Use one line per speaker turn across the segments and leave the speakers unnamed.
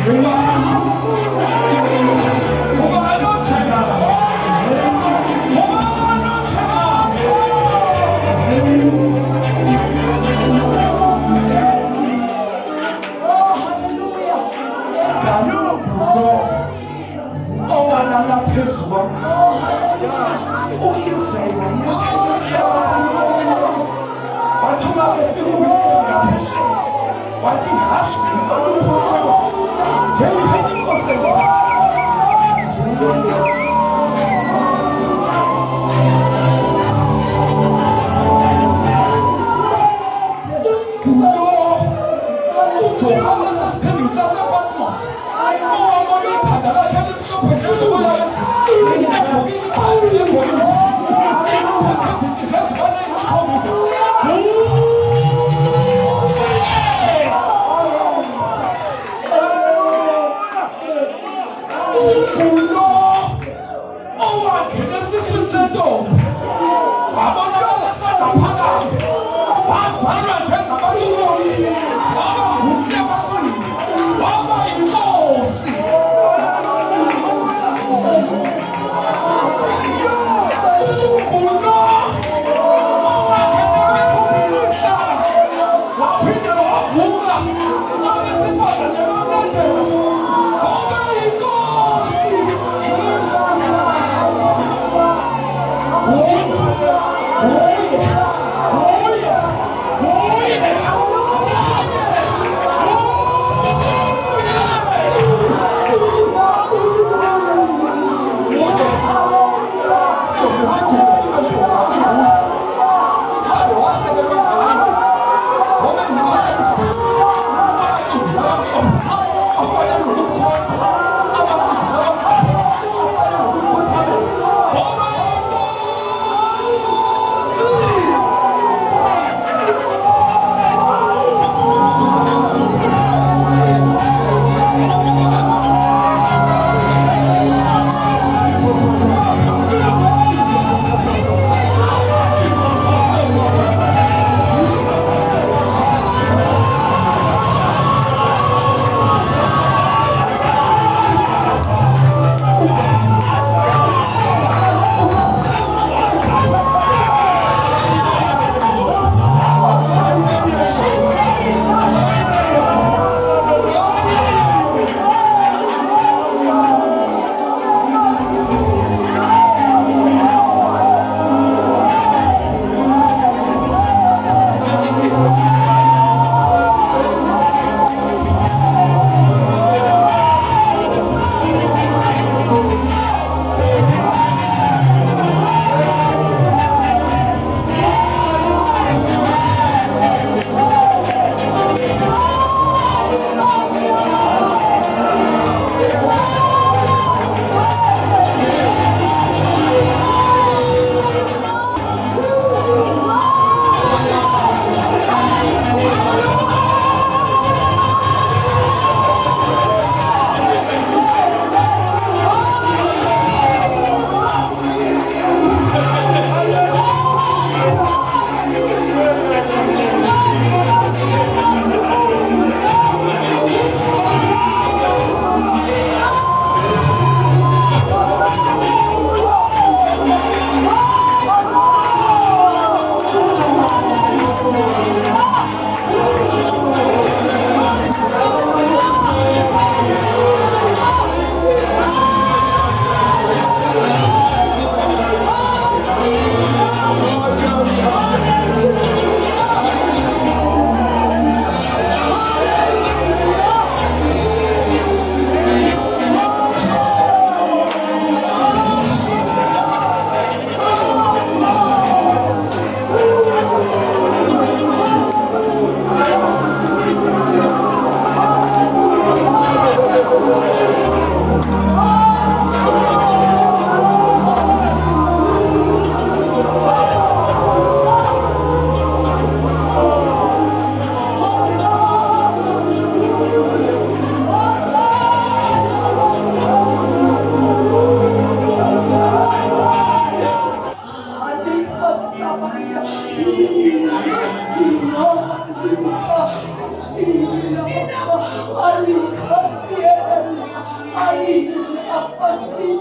Why Você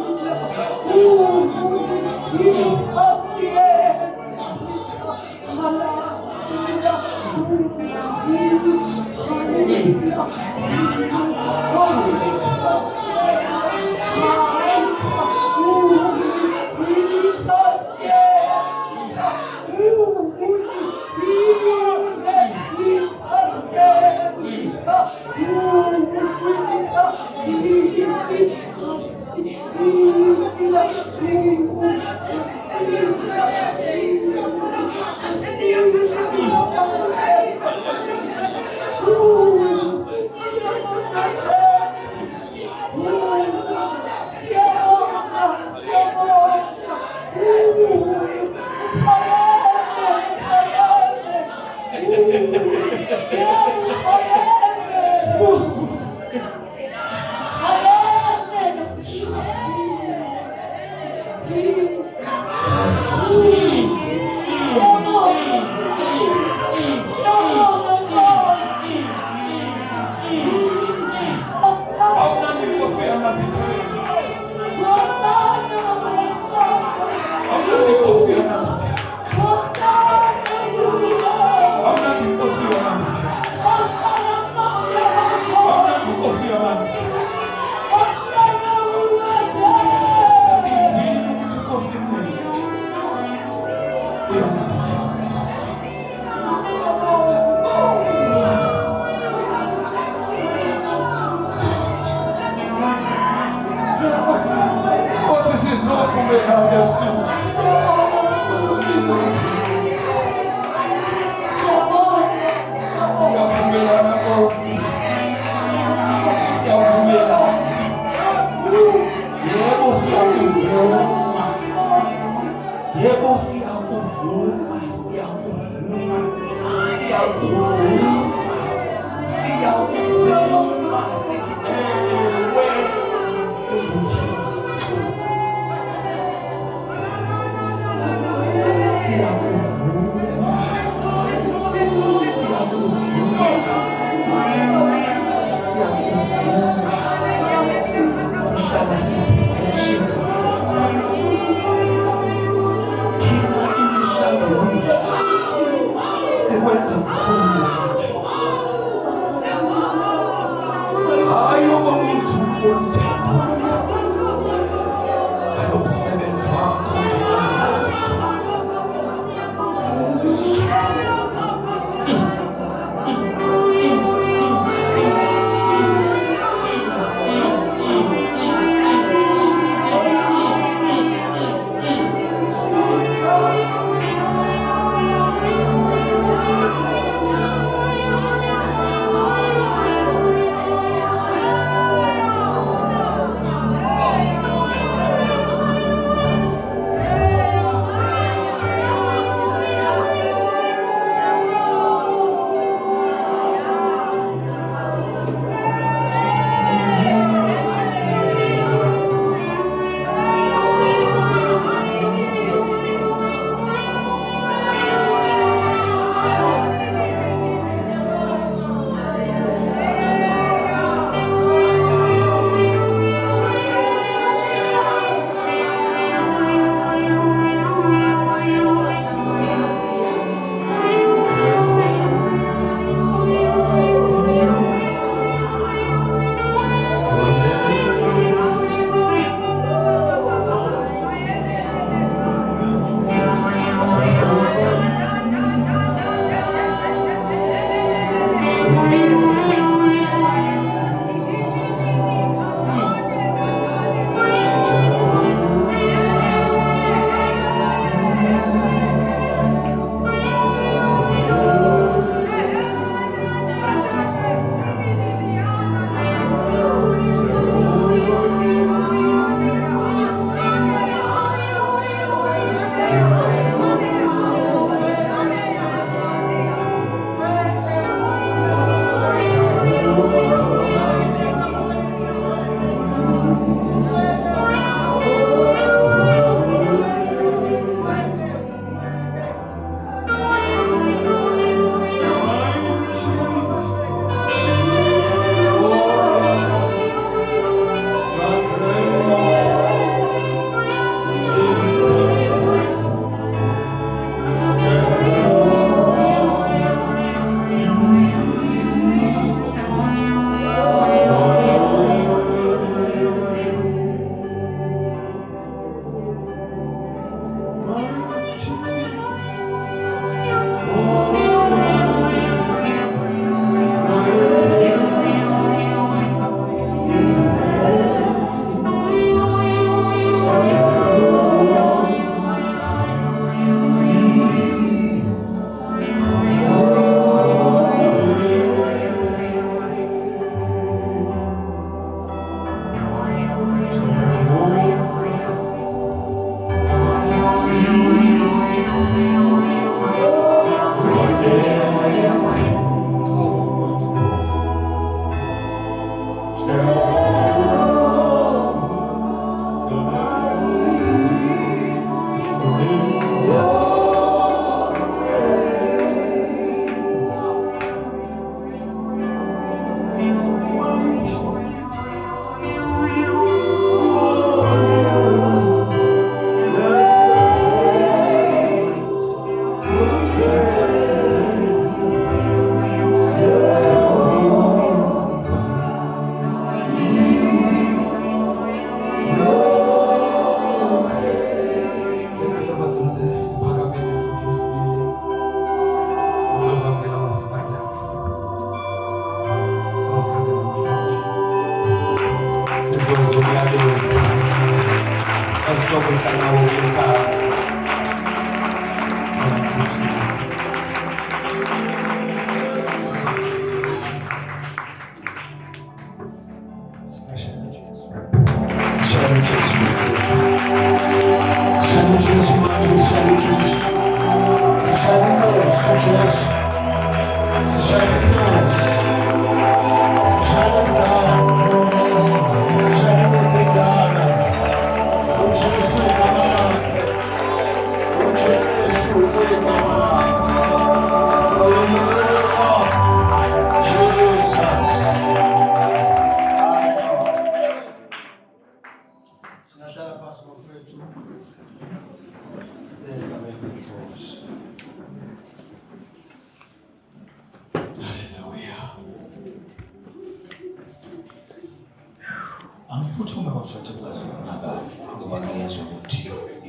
Angiphuthume bafethu bazonakala ngoba ngiyezwa ukuthi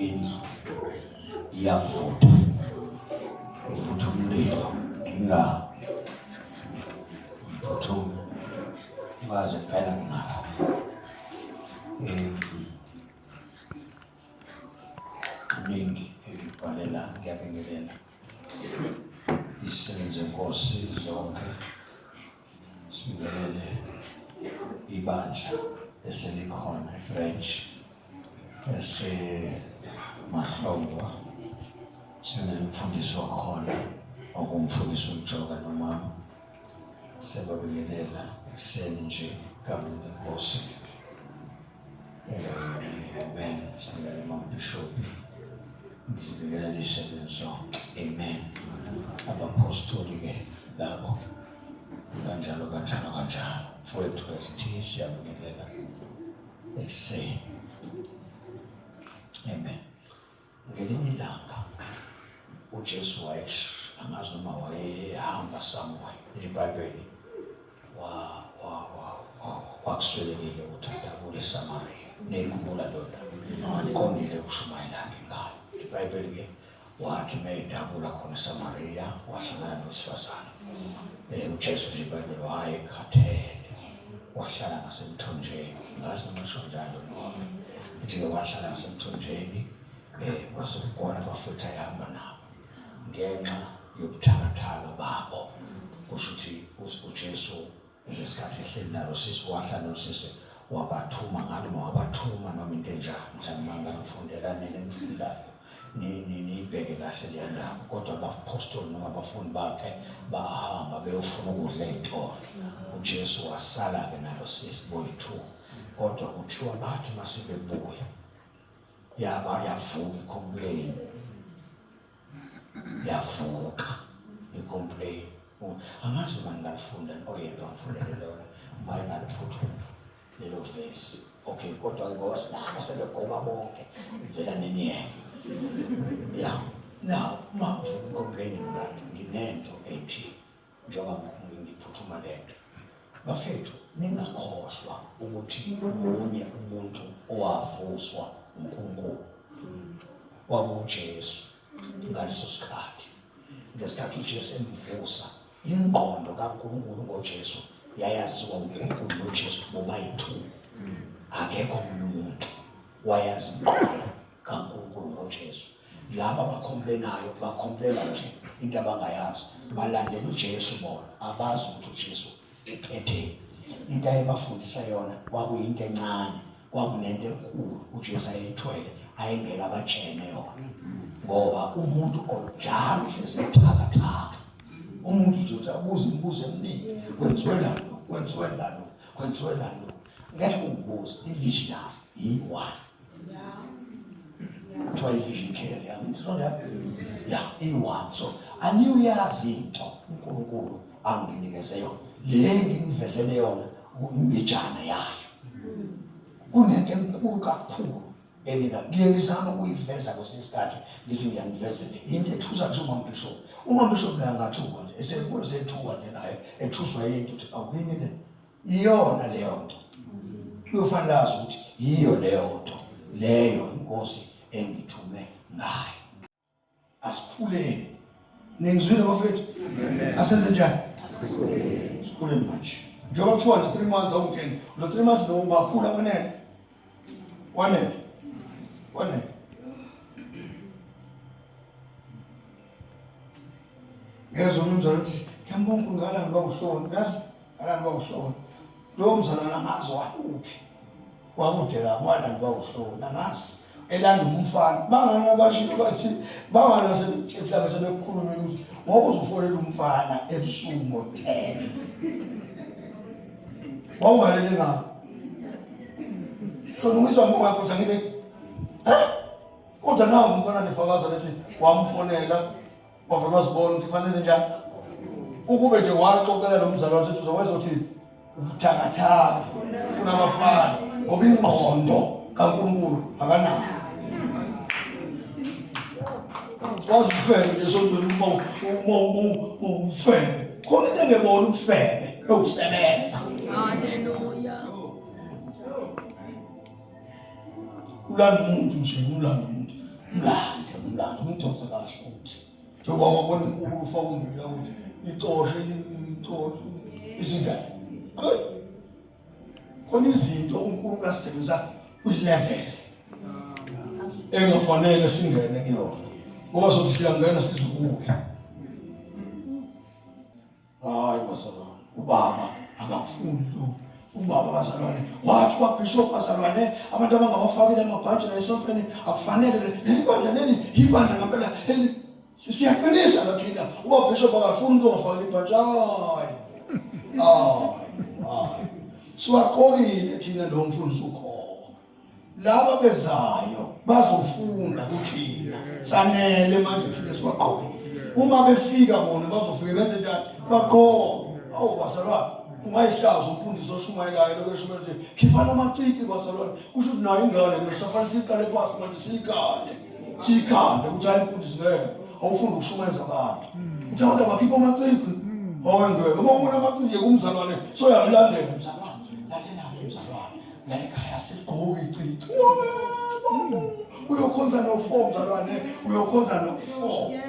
indlu iyavutha ivutha umlilo ngingaphuthume ngaze phela kunaka kuningi engibhalela ngiyabingelela isebenze Nkosi zonke sibingelele ibandla eselikhona branch Mahlongwa sibingelele umfundisi wakhona okumfundisa umjoka nomama sebabingelela ekuseni nje kamini leNkosi amen sibingelele uMbishop ngizibingelela isebenzi zonke amen abapostoli ke labo kanjalo mfowethu esithi siyabingelela ekuseni amen. Ngelinye ilanga uJesu angazi noma wayehamba somewhere eBhayibhelini wakuswelekile ukuthi adabule eSamaria neyikhumbula londa angiqondile ukushumayela ngayo iBhayibheli ke wathi mayidabula khona eSamaria wahlangana nowesifazane uJesu nje iBhayibheli wayekhathele wahlala ngasemthonjeni ngazi noma kusho njalo ngoba ithi wahlala ngasemthonjeni kwasekukona bafutha yahamba nabo ngenxa yobuthakathaka babo kusho ukuthi uJesu ngesikhathi ehleli nalo sisi wahlala nosisi wabathuma ngani wabathuma noma into enjani mhlawumbe ngangifundela nini engifundayo nibheke kahle le ndawo kodwa abapostoli noma abafundi bakhe bahamba beyofuna ukudla ezitolo uJesu wasala ke nalo sisi boyi-2 kodwa kuthiwa bathi masibebuya yavuka icomplain angazi uma ngalifunda oyedwa ngifundele lona uma engaliphuthume lelo verse okay kodwa ke ngoba sebegoba bonke vela nini now makuvuka icomplain ngathi nginento ethi njengoba ngiphuthuma lento bafethu ningakhohlwa ukuthi umunye umuntu owavuswa uNkulunkulu wakuJesu ngaleso sikhathi ngesikhathi uJesu emvusa ingqondo kaNkulunkulu ngoJesu yayaziwa uNkulunkulu noJesu bobayi-2 akekho omunye umuntu wayazi ingqondo kaNkulunkulu ngoJesu laba bakhomplenayo nje into abangayazi balandela uJesu bona abazi ukuthi uJesu uphethe into ayebafundisa yona kwakuyinto encane kwakunento enkulu uJesu ayithwele ayengeke abatshene yona ngoba umuntu onjalo ezithakathaka umuntu nje uzabuza imibuzo eminingi kwenziwe lana kwenziwe lalo ngeke ungibuze i-visionary yi-one kuthiwa i-vision carrier ya i-one. So aniyazi into uNkulunkulu anginikeze yona le nginivezele yona imbijana yayo kunento enkulu kakhulu enika ngiyezama ukuyiveza kwesinye isikhathi ngithi ngiyanivezela into ethusa nje uma Bishop la ngathuka nje esenkulu sethuka nje naye ethuswa yinto ukuthi awuyini le iyona leyo nto kuyofanele lazi ukuthi yiyo leyo nto leyo inkosi engithume ngayo. Asiphuleni ningizwile bafethu asenze njani siphuleni manje njengoba kuthiwa le 3 months awutheni lo 3 months lo ungakhula wanele ngezwe umzala uthi yambonga ngala ngawuhloni yazi ngala ngawuhloni lo mzala ngazi waphi wakude la wala ngawuhloni ngazi elanda umfana bangana abashilo bathi bangana sebemhlaba sebekhuluma ukuthi ngoba uzofonela umfana ebusuku ngo10 wawubalele ngapha kulungiswa ngoba futhi ngithi kodwa nawo umfana nifakaza lethi wamfonela wavela wasibona ukuthi kufanele njani ukube nje waxoxela lo mzali wasethi uzokwenza ukuthi ubuthakathaka ufuna abafana ngoba ingqondo kaNkulunkulu akanayo. Wazi ufebe nje sondweni uma ufebe khona into engebona ufebe ukusebenza. Haleluya. Ulanda umuntu nje ulanda umuntu mlande umdonsa kahle ukuthi njengoba wabona uNkulunkulu ufaka umbila ukuthi icoshe izingane khona izinto uNkulunkulu asebenzisa kwi-level engafanele singene kuyona ngoba sothi siyangena sizukuke. Hayi bazalwane ubaba akafuni lo ubaba bazalwane wathi kwaBishop bazalwane abantu abangawafakile amabhantshi la esontweni akufanele libandla leli ibandla ngempela siyaqinisa lathina uba Bishop akafuni ukungafakile ibhantshi. Hayi siwaqokile thina lo mfundisi ukhona laba bezayo bazofunda kuthina sanele manje thina siwaqokile uma befika bona bazofika benze njani baqoka. Awu bazalwane ungayihlaza umfundisi oshumayelayo lokweshuma nje khiphana amaciki bazalwane kusho ukuthi nayo ingane lesafanele siqale phansi manje sikhande ukuthi ayimfundisi ngeke awufunda ukushumayeza abantu uthi abantu abakhipha amaciki awengeke uma ubona amaciki kumzalwane soyamlandela umzalwane lalela umzalwane la ekhaya sigqoka iciki uyokhonza no4 mzalwane uyokhonza no4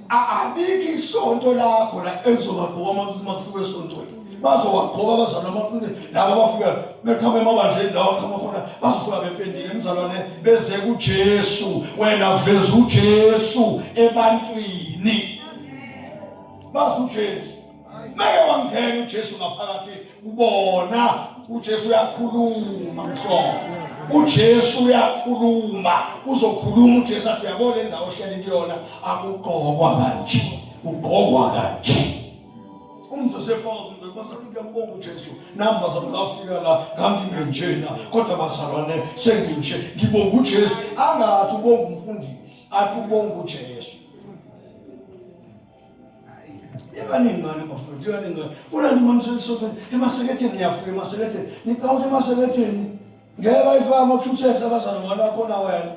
abikho isonto lakho la ezobagqoka amaciki makufika esontweni bazowagqoka abazalwane amaciki laba bafika bekhamba emabandleni la wakhamba khona bazofika bependile umzalwane beze kuJesu wena veza uJesu ebantwini bazi uJesu meke wangena uJesu ngaphakathi ubona uJesu uyakhuluma mhlobo uJesu uyakhuluma uzokhuluma uJesu athi uyabona indawo ohleli kuyona akugqokwa kanje ugqokwa kanje umzosefakazi ngibasakho ngiyambonga uJesu nami bazamlafika la ngangingenjena kodwa bazalwane senginje ngibonga uJesu angathi ubonga umfundisi athi ubonga uJesu. Yebaningane bafundisi yebaningane kuna nimanise soke emaseketheni niyafika emaseketheni niqawuse emaseketheni ngeke bayifama kuthuthethe abazalwane ngakho na wena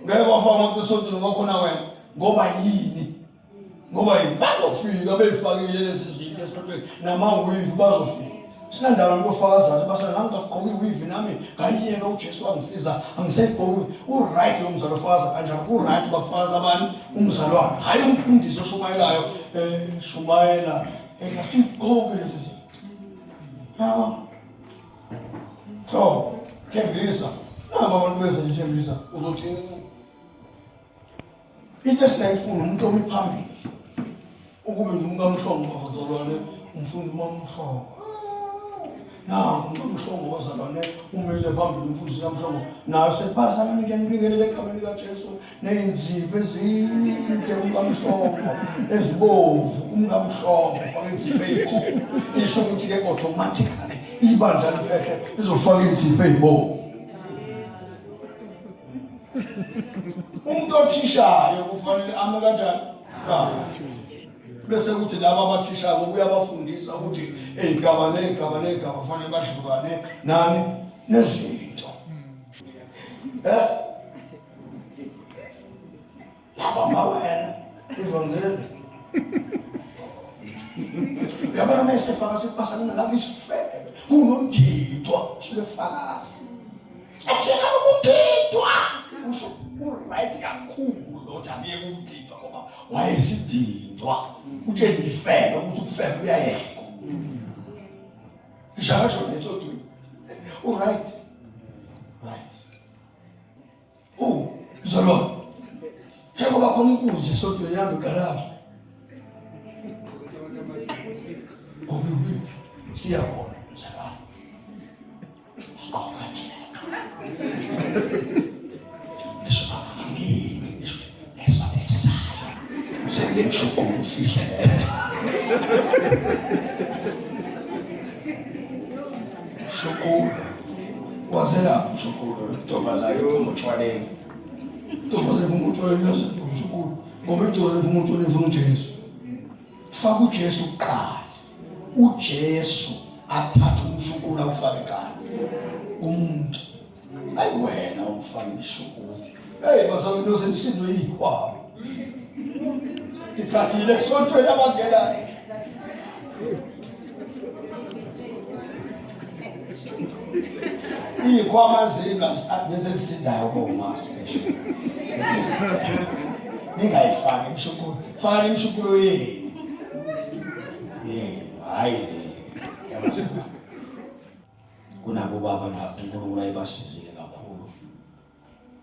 ngeke bafama kusondolo ngakho na wena ngoba yini bazofika beyifakile lezi zinto esiphethwe namawivi bazofika sinandaba ngofakaza basana ngangafaqoki iwivi nami ngayiyeka uJesu wangisiza angisayigqoki uright lo mzalo ofaza kanjani uright bafaza abantu umzalwane hayi umfundisi oshumayelayo shumayela engasigqoki lezi zinto so thembisa naba abantu beze thembisa uzothi into esingayifuna umuntu omiphambili ukube nje umkamhlongo bafazalwane umfundi mamhlongo umkamhlongo bazalwane umele phambili umfundisi kamhlongo nayo sepasana ngiyangibingelela ekhambeni kaJesu nenzipho ezinde umkamhlongo ezibovu umkamhlongo ufake izipho ezibovu isho ukuthi ke automatically ibandla liphethe izofaka izipho ezibovu. Umuntu othishayo kufanele ame kanjani? Bese kuthi laba abathishayo kuyabafundisa ukuthi ey'gabane kufanele badlulane nani nezinto. Laba mawena ivangeli yabona mase fakazi basana la isifebe kunondidwa suke fakazi atheka ukundidwa usho right kakhulu lo tabiye ukundidwa ngoba wayesididwa utshela ifebe ukuthi ukufebe uyayeka ishajo leso tu right zolo njengoba khona inkunzi esodweni yami igaraji siyabona mzalwane qokanjeka ngisho esabelisayo usekumshukulu fihle lento shukulu wazela shukulu ntombazane kumutshwaleni ntombazane kumutshwaleni yasemshukulu ngoba intombazane kumutshwaleni ufuna uJesu faka uJesu kuqala uJesu athatha umshukulu awufake kahle umuntu hayi wena umfake umshukulu bazalwane nosenisindo yikhwama ikhathile sontweni abangena ikhwama zinga nesesindayo koma special ningayifaki imshukulu faka imshukulu yini hayi yabasipha kunabo baba la uNkulunkulu ayibasizile kakhulu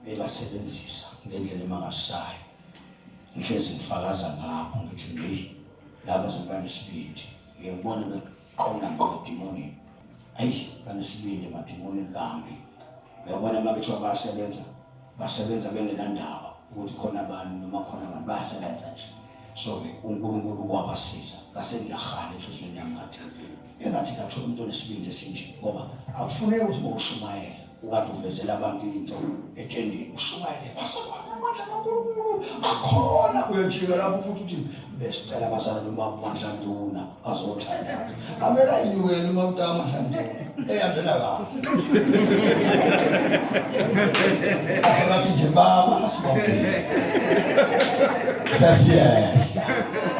bebasebenzisa ngendlela emangalisayo ngihlezi ngifakaza ngapho ngithi laba zobanisibindi ngiyibona beqonda ngqodimoni ayi banisibindi emadimoni kambi uyabona mabethiwa basebenza bengenandaba ukuthi khona abantu noma khona abantu basebenza nje so-ke uNkulunkulu kwabasiza ngase ngiyahana enhlizweni yami engathi ngathola umuntu onesibindi esinje ngoba akufuneki ukuthi bowushumayela ukade uvezela abantu into etshendeni ushumayele bazalwane amandla kaNkulunkulu akhona uyajika lapho futhi uthi besicela abazalwane noma uMandlanduna azothandaza amela iniwele uMamta uMandlanduna ehambela kahle afakathi nje baba sibongile sasiyela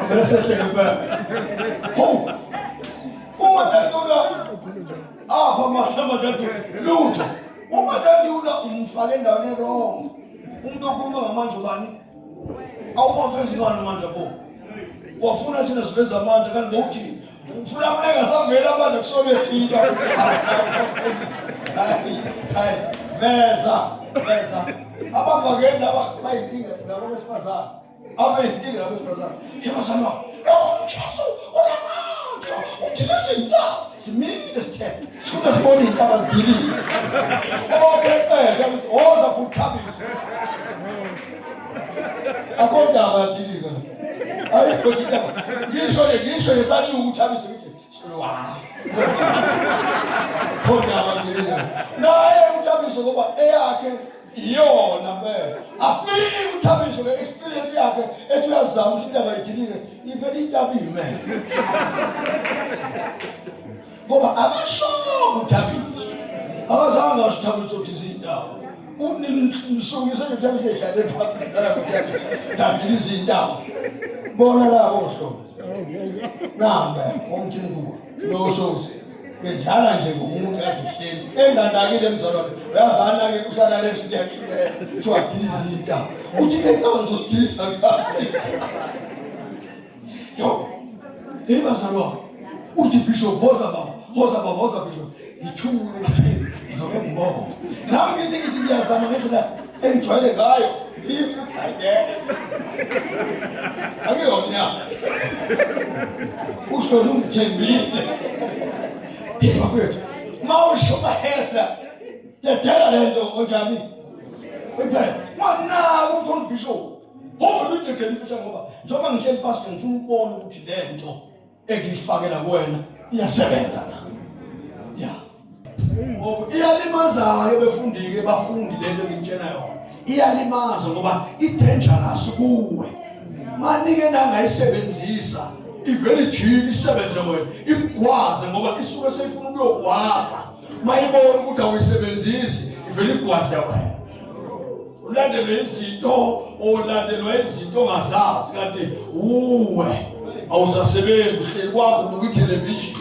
vele sehlele phela uMandlanduna apha Mandlanduna lutho uMandlanduna umfake endaweni wrong umuntu okhuluma ngamandla bani awubafezi ngani amandla bo wafuna thina siveza amandla kanti ngokuthi ufuna ukuneka savela amandla kusolethina hayi veza abafake laba bayinkinga labo besifazana abayinkinga labo besifazana yabazalwa uJesu unamandla uthilisa intaba simile sithe sifuna sibone intaba zidilile yakuthi oza kuthabisa akondaba dilika hayi kodwa ngisho yesani ukuthabisa ukuthi wow kodwa dilika naye uthabiso ngoba eyakhe iyona phela afike uthabiso ngeexperience yakhe ethi uyazama ukuthi indaba idilike ivele indaba imele ngoba abasho uthabiso abazange ngasithabiso ukuthi izindaba unimsungise uthabiso ehlale phakathi ngala uthabiso thatha izindaba bona labo hlobo namba umthimbuko lo shows bedlala nje ngomuntu azihleli enganakile emzalwane uyazana ke kusala lezinto kuthiwa diliza intaba uthi becaba ngizodilisa kahle yo bazalwane uthi bishop boza baba bishop ithule ngizoke ngibona nami ngithi ngiyazama ngendlela engijwayele ngayo isithayeke akuyona uhlolo umthembile bafethu mawushumayela yedela lento onjani phela mana umuntu bishop hovela uthekela ifisha ngoba njengoba ngihleli phansi ngifuna ukubona ukuthi lento engiyifakela kuwena iyasebenza na ya iyalimazayo befundike bafundi lento ngitshela yona iyalimaza ngoba i-dangerous kuwe manike nangayisebenzisa ivele jini isebenze wena igwaze ngoba isuke seyifuna ukuyogwaza mayibona ukuthi awuyisebenzisi ivele igwaze wena ulandelwe izinto ongazazi kanti uwe awusasebenzi uhleli kwakho ubuka ithelevishini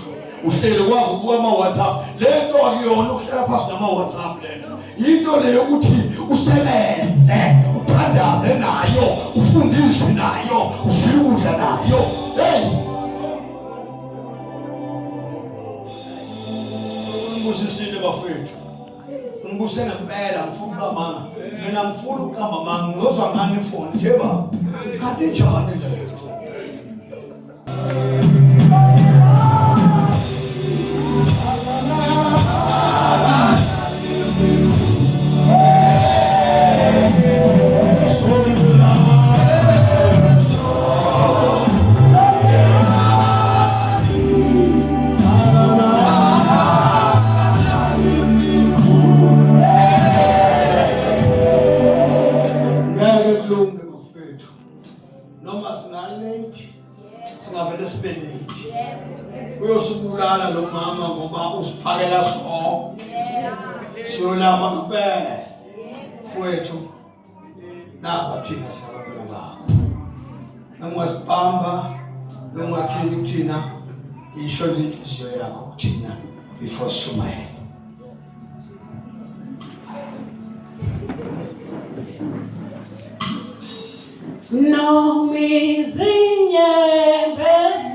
uhleli kwakho ubuka ama-WhatsApp lento akuyona ukuhlala phasi nama-WhatsApp lento yinto leyo ukuthi usebenze uthandaze nayo ufundiswe nayo usiyudla nayo hey ngibusisile bafethu ngibuse ngempela ngifuna ukamama mina ngifuna ukamama ngizwa ngani ifoni nje baba kanti njani lento uyosubulala lo mama ngoba usiphakela sonke siyolama kuphela fowethu naba thina siyabantwana bakho nangwasibamba nangwathini kuthina isho inhliziyo yakho kuthina before sishumayela
no mizinye bezi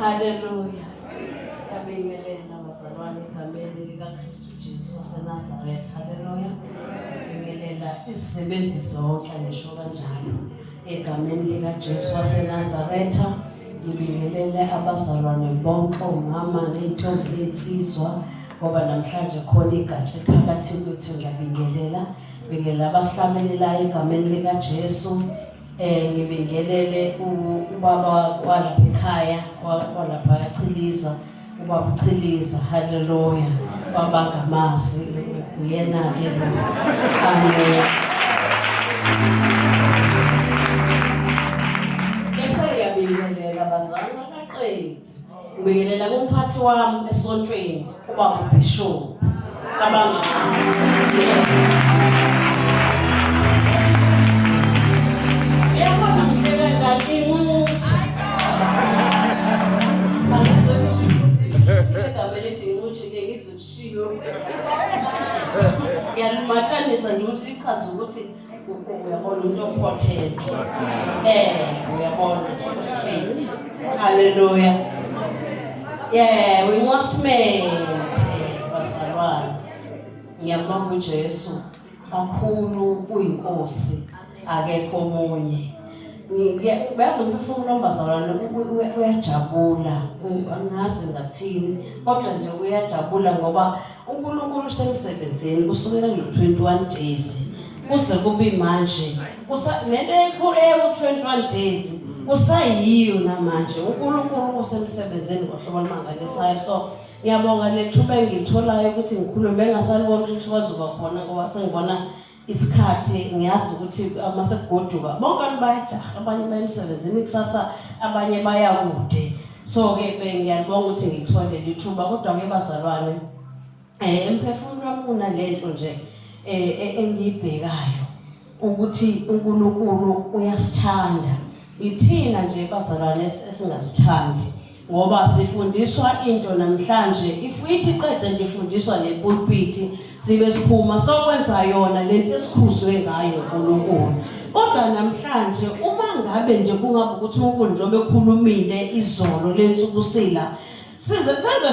Hallelujah. Kabingelela bazalwane egameni likaKristu Jesu waseNazaretha. Hallelujah.
izisebenzi zonke ngisho kanjalo egameni lika Jesu waseNazaretha ngibingelele abazalwane bonke umama nentombi nensizwa ngoba namhlanje khona igatsha phakathi kwethu ngiyabingelela abasihlamelelayo egameni lika Jesu ngibingelele ubaba walapha ekhaya walapha kaChiliza ubaba uChiliza haleluya wabangamazi uyena ke ngiyabingelela abazali baqedi ngibingelela kumphathi wami esontweni ubaba Bishop abangamazi yabona ngifika njani incuthi ngabelethi incuthi ke ngizokushiyo ngiyalimatanisa nje ukuthi lichaza ukuthi uyabona umuntu important uyabona straight haleluya wincwasmente bazalwane ngiyabonga uJesu kakhulu uyinkosi akekho omunye ngiyazi umphefumulo wabazalwane uyajabula angazi ngathini kodwa nje uyajabula ngoba uNkulunkulu usemsebenzini kusukela ngo-21 days kuze kube manje nento ekhulu ewu-21 days kusayiyo namanje uNkulunkulu usemsebenzini ngohlobo olumangalisayo so ngiyabonga lethuba engitholayo ukuthi ngikhulume engasalibona ukuthi wazoba khona ngoba sengibona isikhathi ngiyazi ukuthi masekugoduka bonke bayajaha abanye bayemsebenzini kusasa abanye baya kude so ke ngiyabonga ukuthi ngithole lithuba kodwa ke bazalwane emphefumulo wami kunalento nje engiyibhekayo ukuthi uNkulunkulu uyasithanda ithina nje bazalwane esingasithandi ngoba sifundiswa into namhlanje ifuthi iqeda nje ifundiswa lepulpit sibe siphuma sokwenza yona lento esikhuzwe ngayo uNkulunkulu kodwa namhlanje uma ngabe nje kungabe ukuthi uNkulunkulu njobe ekhulumile izolo lensukusila senze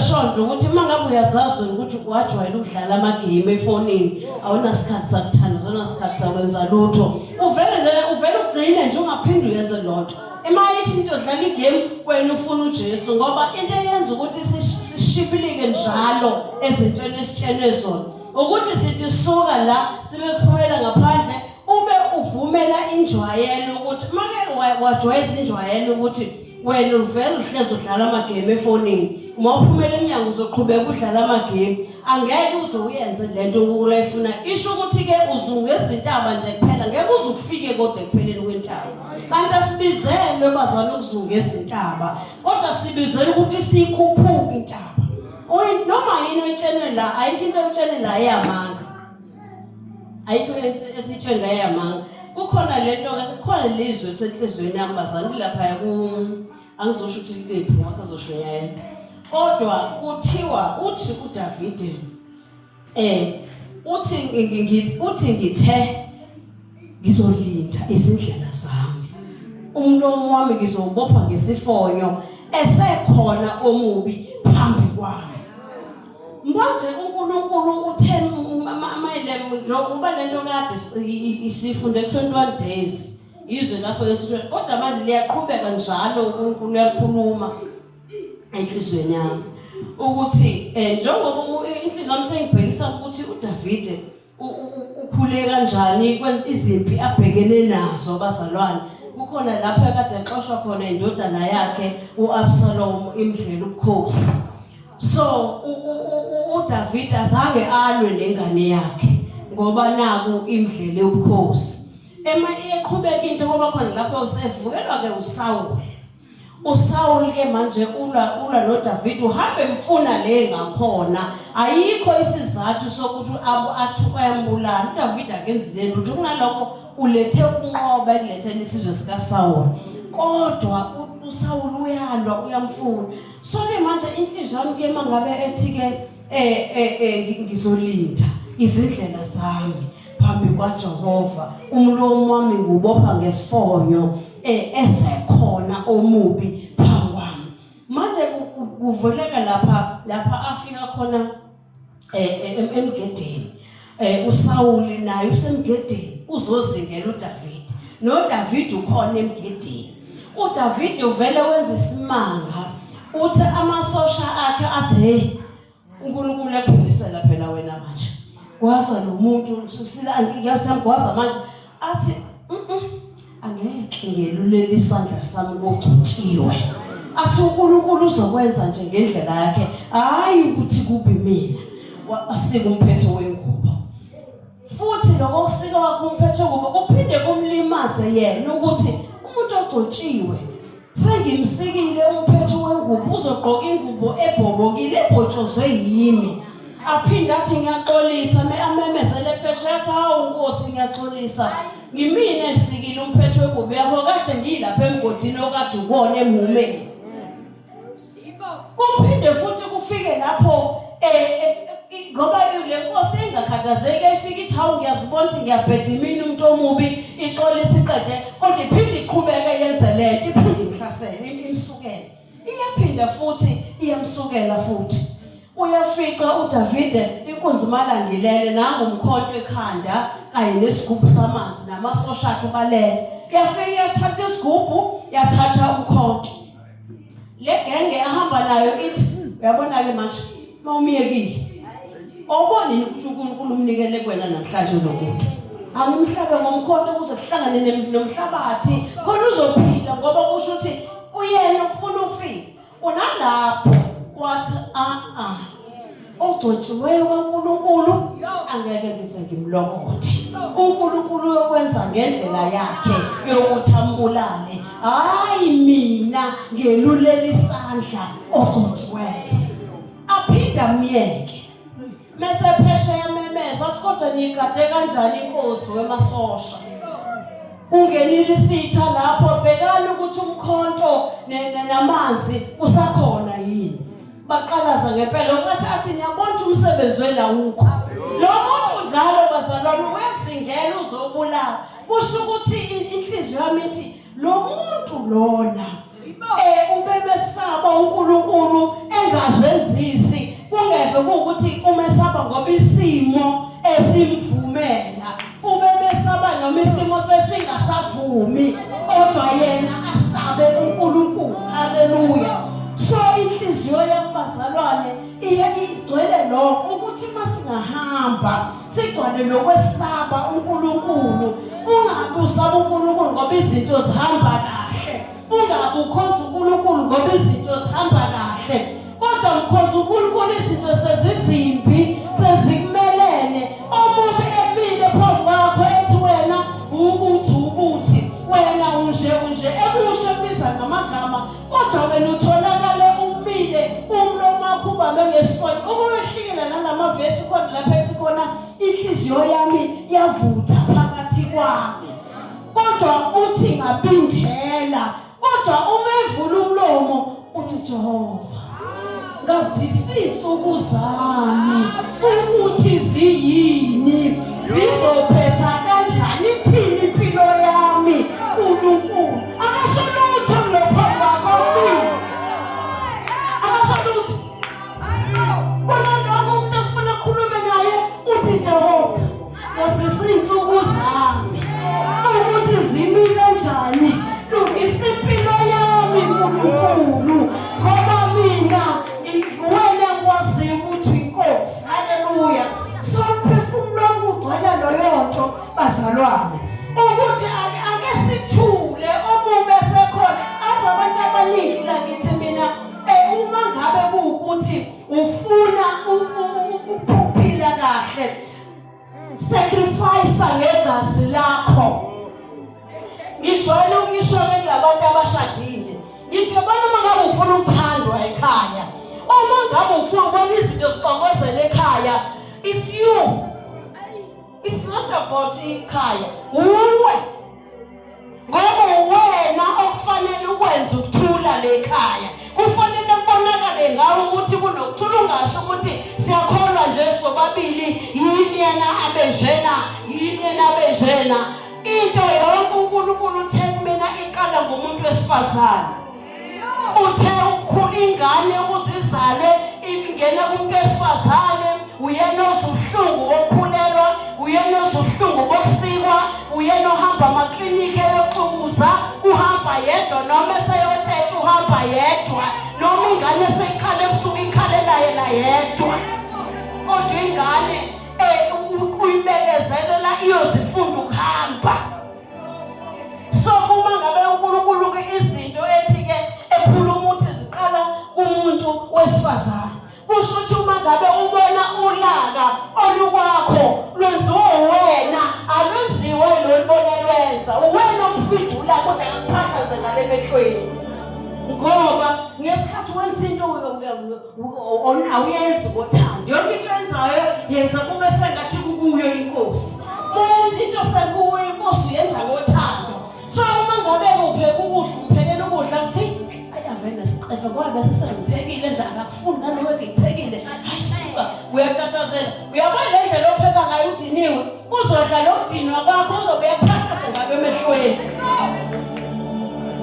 sure nje ukuthi mangabe uyazazi ukuthi wajwayela ukudlala ama game efonini awunasikhathi sakuthanda awunasikhathi sakwenza lutho uvele ugcine nje ungaphindi uyenze lotho emayithi into odlala igame wena ufuna uJesu ngoba into eyenza ukuthi sishibilike njalo ezintweni esitshene zona ukuthi sithi suka la sibe siphumela ngaphandle ube uvumela injwayelo ukuthi make wajwayeza injwayelo ukuthi wena uvela uhlezi udlala ama game efonini uma uphumela eminyango uzoqhubeka udlala ama game angeke uze uyenze lento uNkulunkulu ayifuna isho ukuthi ke uzungeza intaba nje kuphela ngeke uzufike kodwa ekupheleni kwentaba kanti asibizelwe bazalwane ukuzungeza intaba kodwa sibizele ukuthi sikhuphuke intaba noma yini oyitshene la ayikho into oyitshene la eyamanga ayikho into esitshene la eyamanga kukhona lento ke kukhona lizwe esenhlizweni yami bazalwane lapha angizosho ukuthi lephi ngoba azosho yena kodwa kuthiwa uthi uDavid uthi ngithe ngizolinda izindlela zami umlomo wami ngizobopha ngesifonyo esekhona omubi phambi kwami manje uNkulunkulu uthe mayelem ngoba lento kade isifunde 21 days izwe lapho yesithu kodwa manje liyaqhubeka njalo uNkulunkulu uyakhuluma enhlizweni yami ukuthi njengoba inhliziyo yami sengibhekisa ukuthi uDavid ukhule kanjani kwenza izimpi abhekene nazo bazalwane kukhona lapho ekade exoshwa khona indodana yakhe uAbsalom imdlela ubukhosi so uDavid azange alwe nengane yakhe ngoba naku imdlela ubukhosi eqhubeka into ngoba khona lapho usevukelwa ke uSaul ke manje ula noDavid uhambe mfuna le ngakhona ayikho isizathu sokuthi athi uyambulala uDavid akenzile lutho kunalokho ulethe ukunqoba ekuletheni isizwe sikaSaul kodwa uSaul uyalwa uyamfuna so ke manje inhliziyo yami ke mangabe ethi ke ngizolinda izindlela zami phambi kwaJehova umlomo wami ngubopha ngesifonyo esekhona omubi phambi kwami manje kuvuleka lapha afika khona emgedeni uSaul naye usemgedeni uzozingela uDavid. NoDavid ukhona emgidini. uDavid uvele wenza isimanga uthi amasosha akhe athi hey uNkulunkulu ephilisela phela wena manje. Kwaza lo muntu sila ngiyasangwaza manje athi angeke ngelulele isandla sami kugcotshiwe. Athi uNkulunkulu uzokwenza nje ngendlela yakhe hayi ukuthi kube mina asika umphetho wengubo. Futhi lokho kusika wakho umphetho wengubo kuphinde kumlimaze yena ukuthi umuntu ogcotshiwe sengimsikile umphetho wengubo uzogqoka ingubo ebhobokile ebhotshozwe yimi. Aphinde athi ngiyaxolisa amemezele phesheya athi hawu Nkosi ngiyaxolisa ngimina engisikile umphetho wengubo yakho kade ngilapha emgodini okade ubona emumeni. Kuphinde futhi kufike lapho ngoba le Nkosi engakhathazeki efika ithi hawu ngiyazibona ukuthi ngiyabheda imini umuntu omubi ixolisa iqede kodwa iphinde iqhubeke yenze lento iphinde imhlasele imsukele. Iyaphinda futhi iyamsukela futhi. Uyafica uDavid inkunzi malangilele nangumkhonto ekhanda kanye nesigubhu samanzi namasosha akhe balele. Yafika yathatha isigubhu yathatha umkhonto. Le genge ahamba nayo ithi uyabona ke manje mawumiyekile awuboni ukuthi uNkulunkulu umnikele kuwena namhlanje lo muntu angimhlabe ngomkhonto ukuze kuhlangane nomhlabathi khona uzophila ngoba kusho ukuthi uyena ufuna ufike unalapho wathi ogcotshiweyo kaNkulunkulu angeke ngize ngimlokothe. uNkulunkulu uyokwenza ngendlela yakhe yokuthi ambulale hayi mina ngelulela isandla ogcotshiweyo. Aphinda myeke mase phesheya memeza athi kodwa nikade kanjani inkosi wemasosha ungenile isitha lapho bhekani ukuthi umkhonto namanzi usakhona yini. Baqalaza ngempela ukuthathi niyabona umsebenzi wena ukho lo muntu njalo bazalwane wezingela uzobulawa. Kusho ukuthi inhliziyo yami ithi lo muntu lona ubemesaba uNkulunkulu engazenzisi kungeve ukuthi umesaba ngoba isimo esimvumela ubemesaba noma isimo sesingasavumi kodwa yena asabe uNkulunkulu. Haleluya. So inhliziyo yabazalwane igcwele lokho ukuthi masingahamba sigcwale lokwesaba uNkulunkulu. Ungabe usaba uNkulunkulu ngoba izinto zihamba kahle. Ungabe ukhonza uNkulunkulu ngoba izinto zihamba kahle. Kodwa mkhonza uNkulunkulu izinto sezizimbi sezikumelene. Omubi emile phambi kwakho ethi wena ubuthi wena unje ekusho biza ngamagama kodwa wena utholakale umile umlomo wakho ubambe ngesifonyo. Ukuwehlikela nalamavesi khona lapha ethi khona inhliziyo yami yavutha phakathi kwami kodwa uthi ngabindela kodwa uma evula umlomo uthi Jehova ngazisa insuku zami ukuthi ziyini zizophetha kanjani thini impilo yami uNkulunkulu. Akasholutho ngaphambi kwakho akasholutho bona lo muntu ufuna ukukhuluma naye uthi Jehova ngazisa insuku zami ukuthi zimi kanjani lungisa impilo yami uNkulunkulu ngoba mina wena kwazi ukuthi inkosi. Haleluya. So mphefumulo wami ugcwala loyonto bazalwane ukuthi ake sithule omume sekhona azabantu abaningi la ngithi mina uma ngabe kuukuthi ufuna ukuphila kahle sacrifice ngegazi lakho. Ngijwayele ukusho labantu abashadile ngithi abantu mangabe ufuna ukuthandwa ekhaya uma ngabe ufuna ukubona izinto zixokozela ekhaya it's you. It's not about ikhaya uwe ngoba wena okufanele ukwenza ukuthula lekhaya kufanele kubonakale ngawe ukuthi kunokuthula ungasho ukuthi siyakholwa nje sobabili yini yena abenjena yini yena abenjena. Into yonke uNkulunkulu uthe kumina iqala ngomuntu wesifazane. Uthe ukhula ingane ukuzizalwe ingena kumuntu wesifazane uyena osuhlungu wokukhulelwa, uyena osuhlungu wokusikwa, uyena ohamba amaklinikhi eyoxukuza, uhamba yedwa noma eseyothetha uhamba yedwa, noma ingane seyikhale ebusuku ikhalela yena yedwa. Kodwa ingane uyibekezelela iyozifunda ukuhamba. So uma ngabe uNkulunkulu ke izinto ethi ke ekhuluma ukuthi ziqala kumuntu wesifazane, kusho ukuthi uma ngabe ubona ulaka olukwakho lwenziwe wena, alwenziwe lolibonelwenza, uwena umfidula kodwa akuphahlaze ngale emehlweni. Ngoba ngesikhathi wenza into awuyenzi ngothando, yonke into yenzayo yenza kube sengathi kukuyo inkosi. Mwenza into sekuyo inkosi yenza ngothando. So uma ngabe upheka ukudla, uphekela ukudla uthi ayavena sicefe ngoba bese sengiphekile nje akufuni naloku engikuphekile, hayi suka uyatatazela. Uyabona le ndlela opheka ngayo udiniwe, uzodla lo mdinwa kwakho uzobe yaphahlase ngabe emehlweni.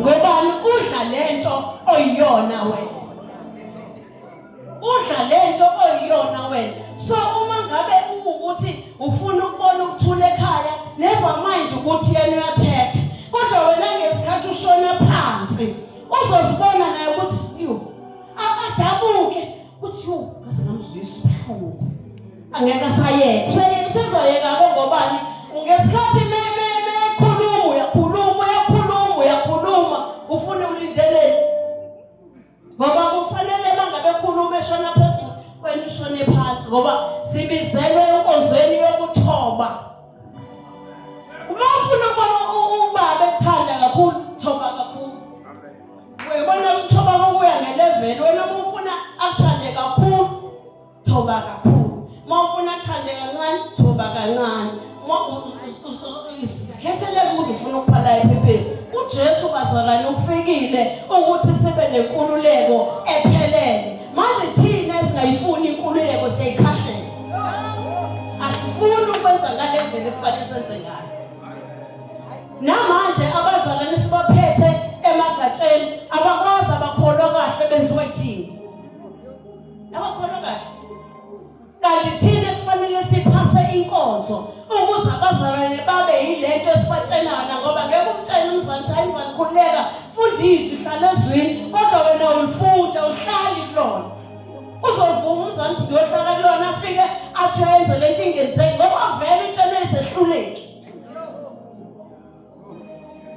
Ngobani? Udla lento oyiyona wena, udla lento oyiyona wena. So uma ngabe ukuthi ufuna ukubona ukuthula ekhaya, never mind ukuthi yena uyathetha, kodwa wena ngesikhathi ushona phansi uzosibona naye ukuthi adabuke ukuthi ngase ngamzwisa ubuhlungu, angeke asayeke usezoyeka ke. Ngobani? Ngesikhathi uyakhuluma ufune ulindelele, ngoba kufanele mangabe ekhuluma eshona phezulu wena ushone phansi, ngoba sibizelwe enkonzweni yokuthoba. Uma ufuna ubaba ekuthanda kakhulu, thoba kakhulu. Uyabona ukuthoba kokuya nge-level, wena uma ufuna akuthande kakhulu, thoba kakhulu. Uma ufuna akuthande kancane, thoba kancane. Khetheleke ukuthi ufuna ukuphala ephepheni. uJesu bazalwane ufikile ukuthi sibe nenkululeko ephelele. Manje thina esingayifuni inkululeko siyayikhahlele. Asifuni ukwenza ngale ndlela ekufanele senze ngayo. Namanje abazalwane sibaphethe emagatsheni abakwazi abakholwa kahle benziwe yithini. Abakholwa kahle. Kanti thina kufanele siphase inkonzo ukuze abazalwane babe yilento esibatshelana, ngoba ngeke umtshele umzanjani khuleka fundisa uhlala ezwini kodwa wena ulifunda uhlali kulona. Uzovuma umzansi uyohlala kulona afike athi uyenze lento ingenzeki ngoba vele utshele isehluleki.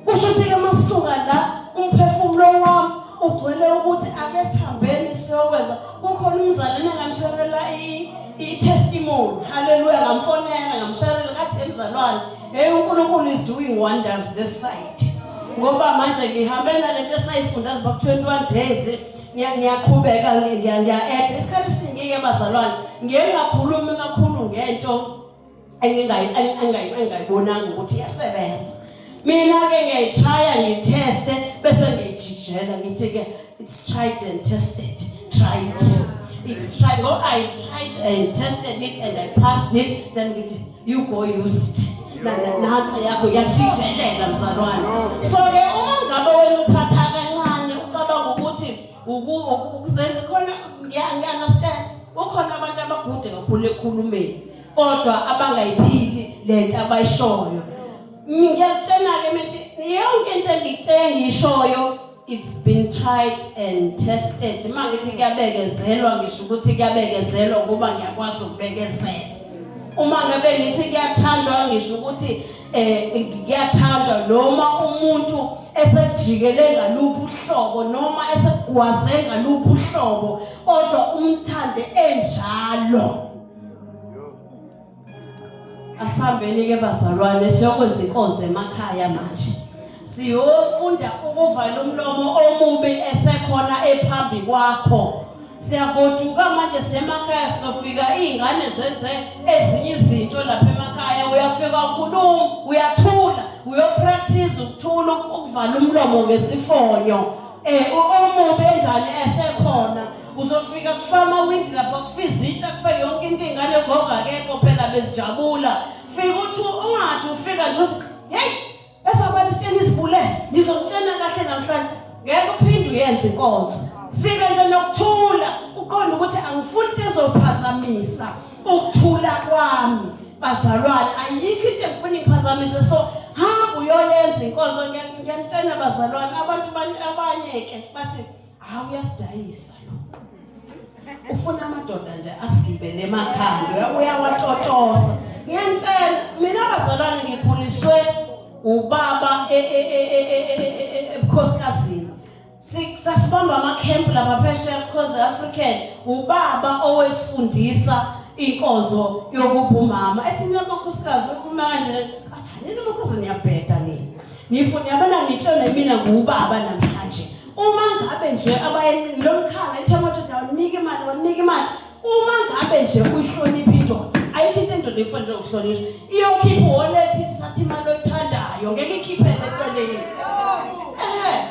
Kusho ukuthi masuka la umphefumulo wami ugcwele ukuthi ake sihambeni siyokwenza. Kukhona umzalwane ngamshalela i-testimony, haleluya, ngamfonela ngamshalela ngathi emzalwane, hey uNkulunkulu is doing wonders this side. Ngoba manje ngihambe nalento esayifunda back 21 days ngiyaqhubeka ngiya-add isikhathi esiningi bazalwane ngingakhulumi kakhulu ngento engingayibonanga ukuthi iyasebenza. Mina ke ngiyayitry ngiteste bese ngiyijijela ngithi ke it's tried and tested, tried, it's tried. Oh, I tried and tested it and I passed it, then you go use it. Nansi yakho yajijelela mzalwane. So ke uma ngabe wena uthatha kancane ucabanga ukuthi ukuzenza khona ngiya-understand ukhona abantu abagude kakhulu ekhulumeni kodwa abangayiphili lento abayishoyo. Ngiyakutshela ke mithi yonke into engiyishoyo it's been tried and tested. Mangithi kuyabekezelwa ngisho ukuthi kuyabekezelwa ngoba ngiyakwazi ukubekezela. Uma ngabe ngithi kuyathandwa ngisho ukuthi ngiyathandwa noma umuntu esejikele ngaluphi uhlobo noma esegwaze ngaluphi uhlobo kodwa umthande enjalo. Asambeni ke bazalwane siyokwenza inkonzo emakhaya manje. Siyofunda ukuvala umlomo omubi esekhona ephambi kwakho. Siyagoduka manje semakhaya sofika izingane zenze ezinye izinto lapha emakhaya, uyafika ukhuluma, uyathula, uyopractice ukuthula ukuvala umlomo ngesifonyo. Omubi enjani esekhona uzofika kufama windi lapha kufizitsha kufe yonke into ingane goga kekho phela bezijabula. Fika uthi ungathi ufika nje uthi hey esabani sitshela isibule ngizokutshela kahle namhlanje ngeke uphinde uyenze inkonzo. Fika nje nokuthula uqonda ukuthi angifuni into ezophazamisa ukuthula kwami bazalwane ayikho into engifuna ngiphazamise so hamba uyoyenza inkonzo ngiyamtshela bazalwane abantu abanye ke bathi uyasidayisa lo ufuna amadoda nje asigibele emakhanda uyawatotosa ngiyamtshela mina bazalwane ngikhuliswe ubaba ebukhosikazi sasibamba ama-camp lapha phesheya sikhonze African ubaba owesifundisa inkonzo yokuba umama ethi mina amakhosikazi ukhuluma kanje athi nini amakhosikazi niyabheda nini nifuna yabona ngitshela mina ngubaba namhlanje uma ngabe nje abayilomkhala ethi amadoda wanika imali uma ngabe nje uyihlonipha indoda ayikho into endoda efuna nje ukuhlonishwa iyokhipha wallet sathi imali oyithandayo ngeke ikhiphele eceleni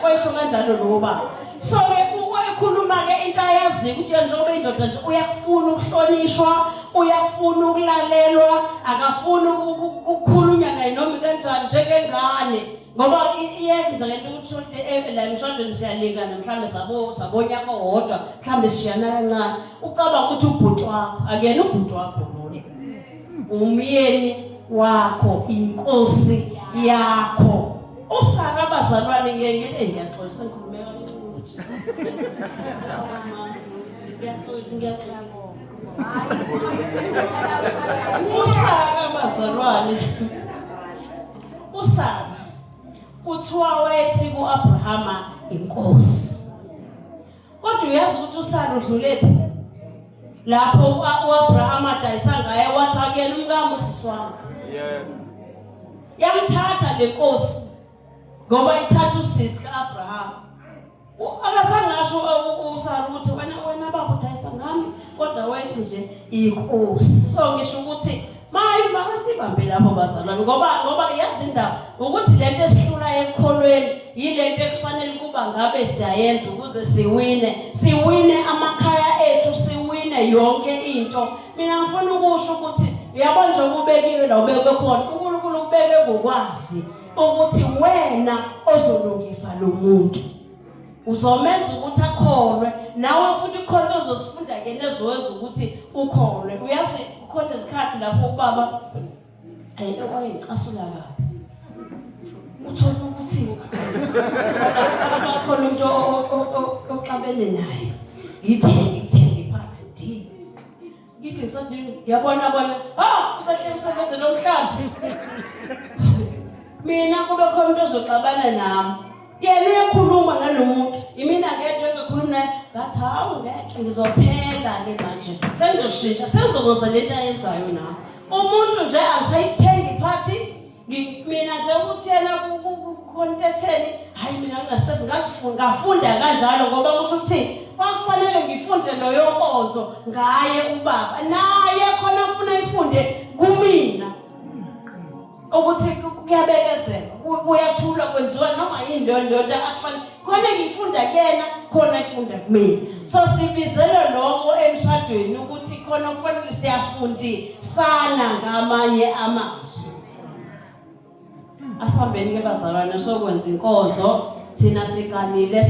wayisho kanjalo lo baba so ukhuluma ke into ayazi ukuthi njengoba indoda nje uyakufuna ukuhlonishwa uyakufuna ukulalelwa akafuna ukukhulunywa naye noma kanjani njengengane ngoba iyenza ngento ukuthi la emshadweni siyalingana mhlambe sabonyaka wodwa mhlambe sishiyana kancane ucabanga ukuthi ubhuti wakho akuyena ubhuti wakho lona umyeni wakho inkosi yakho usaka abazalwane ngiyethi ngiyaxolisa ngikhulumeka kakhulu Jesus Christ ngiyaxolisa usaka abazalwane usaka kuthiwa wayethi ku-Abrahama inkosi kodwa uyazi ukuthi usaka udlulephi lapho u-Abrahama adayisa ngaye wathi akuyena umkami usisi wami yamthatha le nkosi ngoba ithatha usisi ka-Abrahama akazange asho usara ukuthi wena baba udayisa ngami kodwa wethi nje inkosi so ngisho ukuthi makasibambe lapho bazalwane ngoba yazi indaba ukuthi lento esihlula ekholweni yilento ekufanele kuba ngabe siyayenza ukuze siwine amakhaya ethu siwine yonke into mina ngifuna ukusho ukuthi uyabona nje ukubekiwe la ubekwe khona uNkulunkulu ubeke ngokwazi ukuthi wena ozolungisa lo muntu uzomenza ukuthi akholwe nawe futhi ikhonto uzosifunda ke nezowenza ukuthi ukholwe uyazi khona isikhathi lapho ubaba wayecasula kabi uthola ukuthi abakhona umuntu oxabene naye ngithenge iphathi ndi ngithi ngisathi ngiyabona usahle nomhlathi mina kube khona umuntu ozoxabana nami yena uyakhuluma nalomuntu imina ngedwa engakhuluma naye ngathi ngeke ngizophela ke manje sengizoshintsha sengizokuza lento ayenzayo nami umuntu nje angisayithenga iphathi mina nje ukuthi yena kukhonteteni hayi mina nginastress ngafunda kanjalo ngoba kusho ukuthi kwakufanele ngifunde loyo nkonzo ngaye ubaba naye khona ufuna ifunde kumina ukuthi kuyabekezela kuyathula kwenziwa noma yini ndoda akufanele khona ngifunda kuyena khona ifunda kumina so sibizele lokho emshadweni ukuthi khona kufanele siyafundisana ngamanye amazwi asambeni ke bazalwane sokwenza inkonzo thina siganile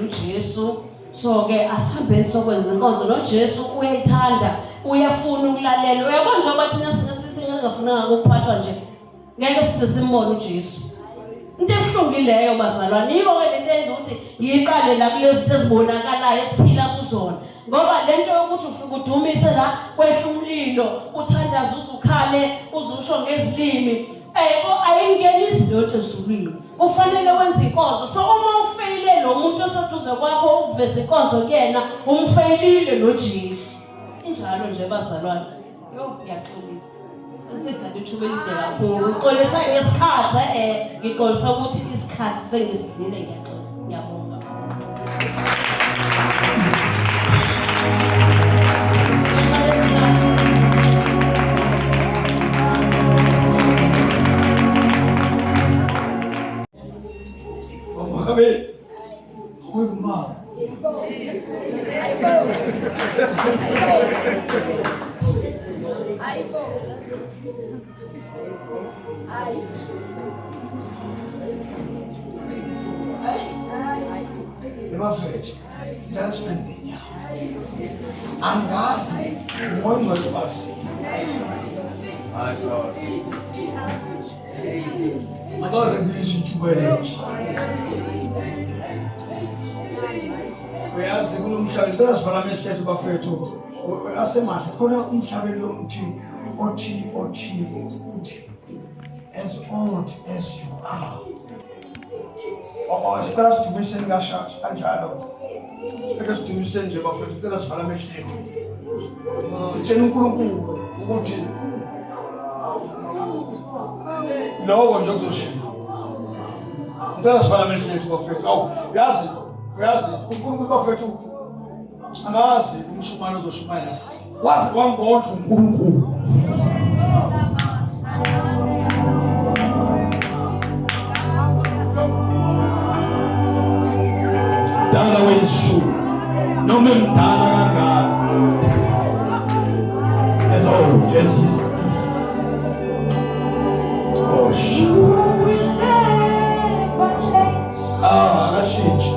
uJesu so ke asambeni sokwenza inkonzo noJesu uyayithanda uyafuna ukulalela uyabona njengoba thina singafuna ukuphathwa nje ngeke size simbone uJesu into ebuhlungileyo bazalwane yibo ke lento enza ukuthi ngiyiqale la kulezi zinto ezibonakalayo esiphila kuzona ngoba lento yokuthi ufike udumise la kwehla umlilo uthandaza uzukhale uzusho ngezilimi ayingenisi lento ezulwini kufanele wenza inkonzo so uma ufeyile lo muntu oseduze kwakho ukuveza inkonzo kuyena umfeyilile noJesu injalo nje bazalwane ngiyaxolisa senze ithuba elide kakhulu uxolisa ngesikhathi ngixolisa ukuthi isikhathi sengisidlile ngiyaxolisa ngiyabonga
Bafethu, ngiyazibenzela. Angazi ngongcwele basi. Angazi ngisho ithubele. Uyazi kunomhlaba ngicela sivala amehlo ethu bafethu. Asemathe khona umhlabeni lo uthi as old as you are. Sicela sidumiseni kanjalo. Sicela sidumiseni nje bafethu, sicela sivala amehlo ethu. Sitshela uNkulunkulu ukuthi lokho nje kuzoshiya. Sicela sivala amehlo ethu bafethu. Awu, uyazi uNkulunkulu bafethu angazi umshumane uzoshumayela. Wazi wangondla uNkulunkulu. Dala wensu noma emdala kangaka as old as his oh akashintshi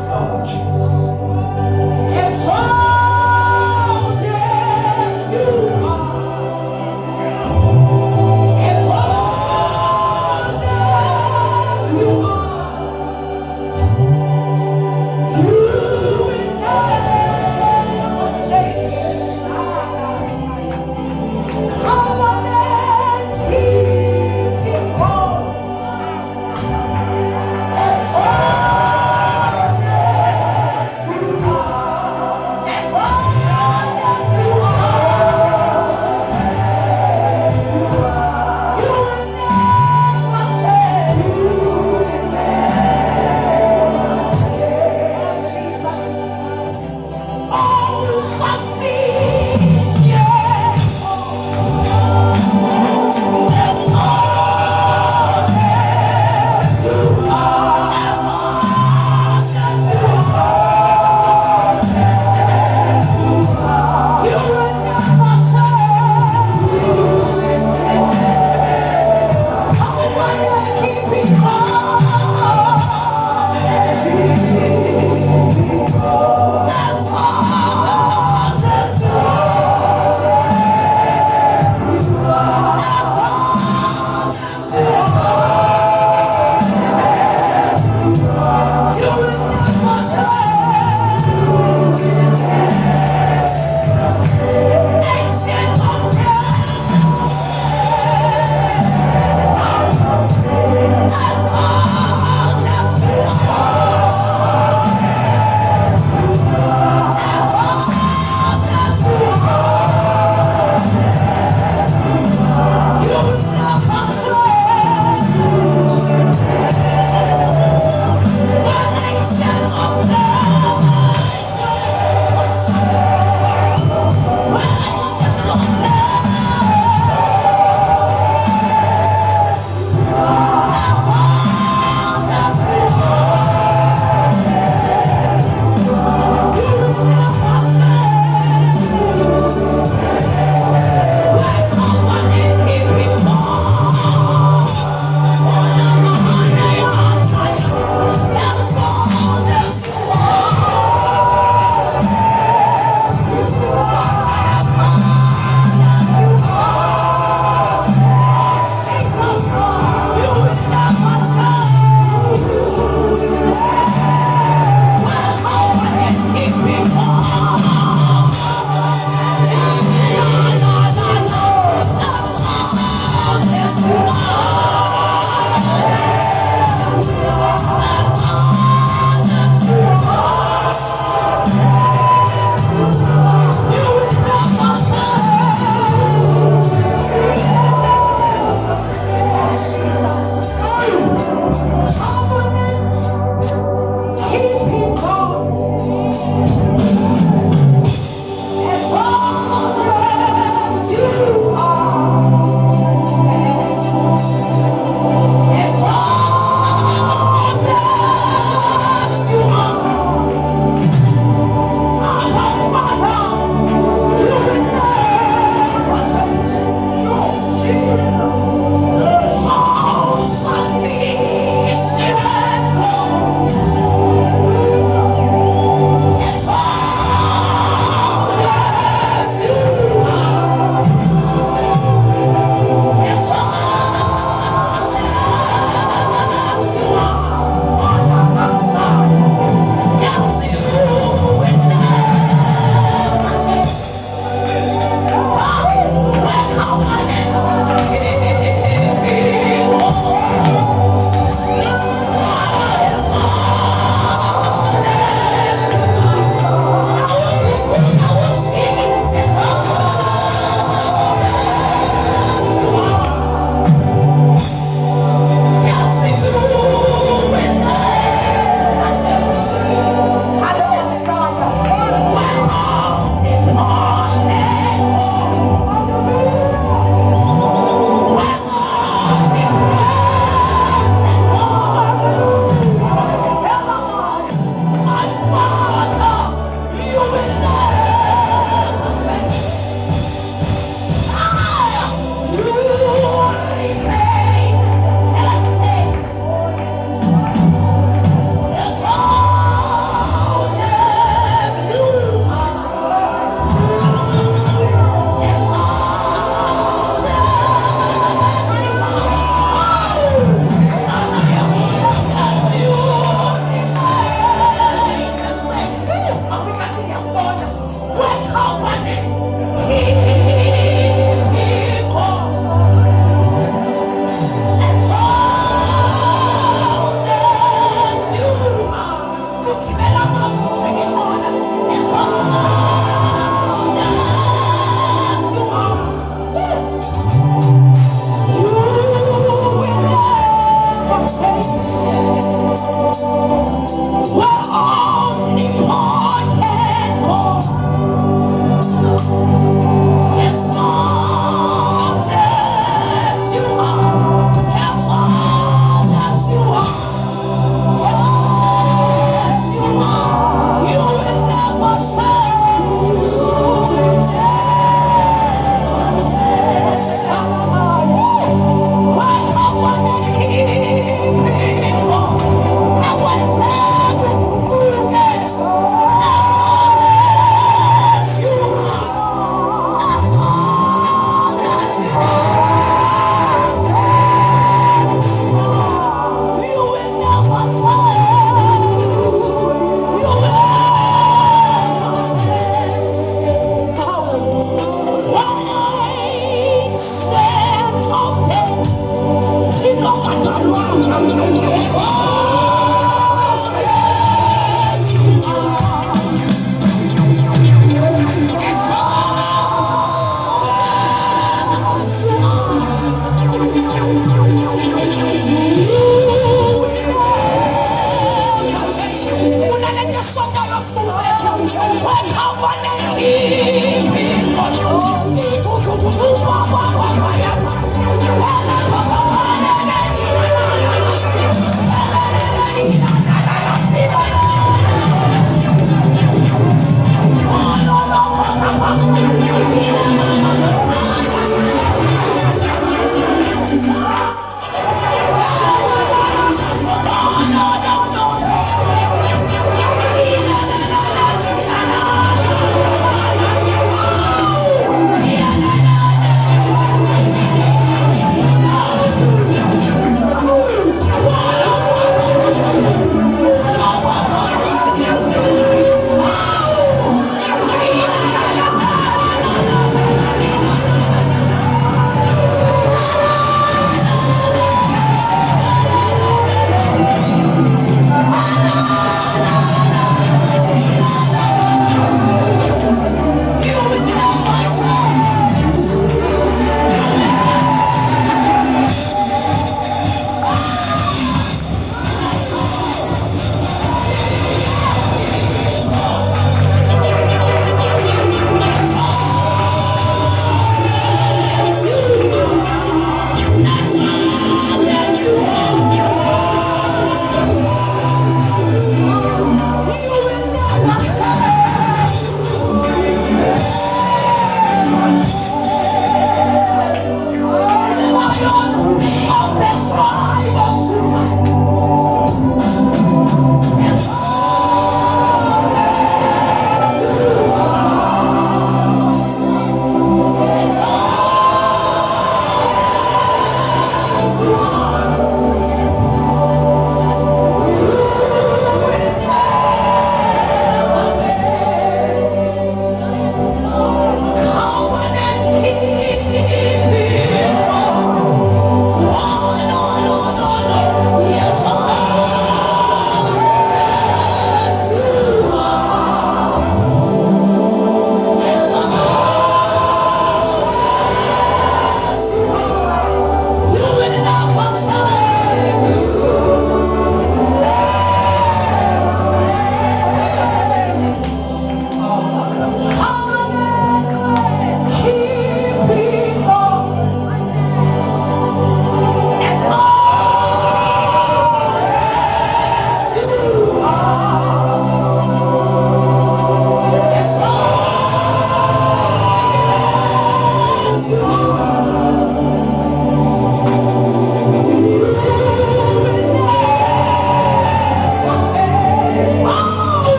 oh Jesus
As old as you are, as old as you are, you will never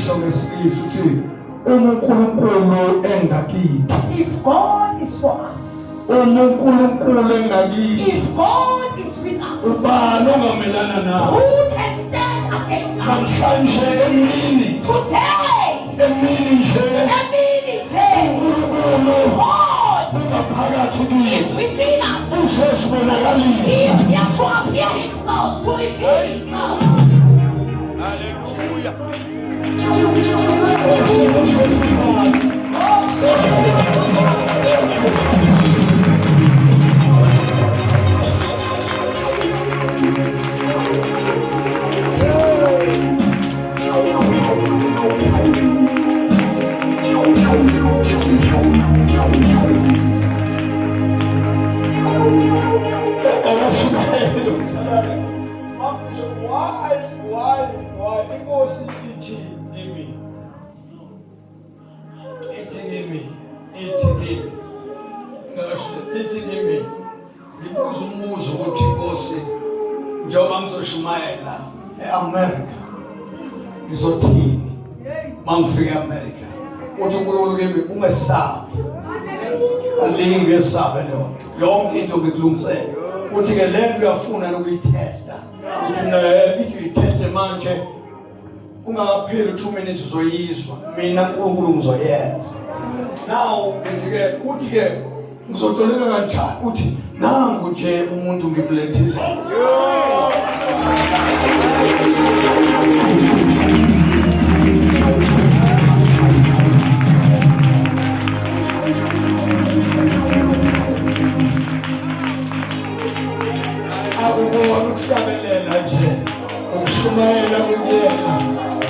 lisho ngesizwe uthi uNkulunkulu engakithi.
If God is for us,
uNkulunkulu engakithi.
if God is with us,
ubani ongamelana nawe?
who can stand against us?
Namhlanje emini.
Today,
Emini nje.
God
ungaphakathi kithi.
is within us. He
Uzosibonakalisa.
is here to appear himself, to reveal himself.
Hallelujah.
Why? Inkosi ithi kimi. Ithi kimi. Ngibuza umuzo ukuthi Nkosi njengoba ngizoshumayela eAmerica ngizothini mangifika eAmerica uthi uNkulunkulu kimi ungesabi alingesabe lonto yonke into ngikulungisela uthi ke lento uyafuna ukuyitesta uthi iteste manje ungakapheli 2 minutes uzoyizwa mina uNkulunkulu ngizoyenza now ngithi-ke uthi-ke ngizotoleka kanjani uthi nangu nje umuntu ngimlethile akubona ukuhlabelela nje ukushumayela kuyena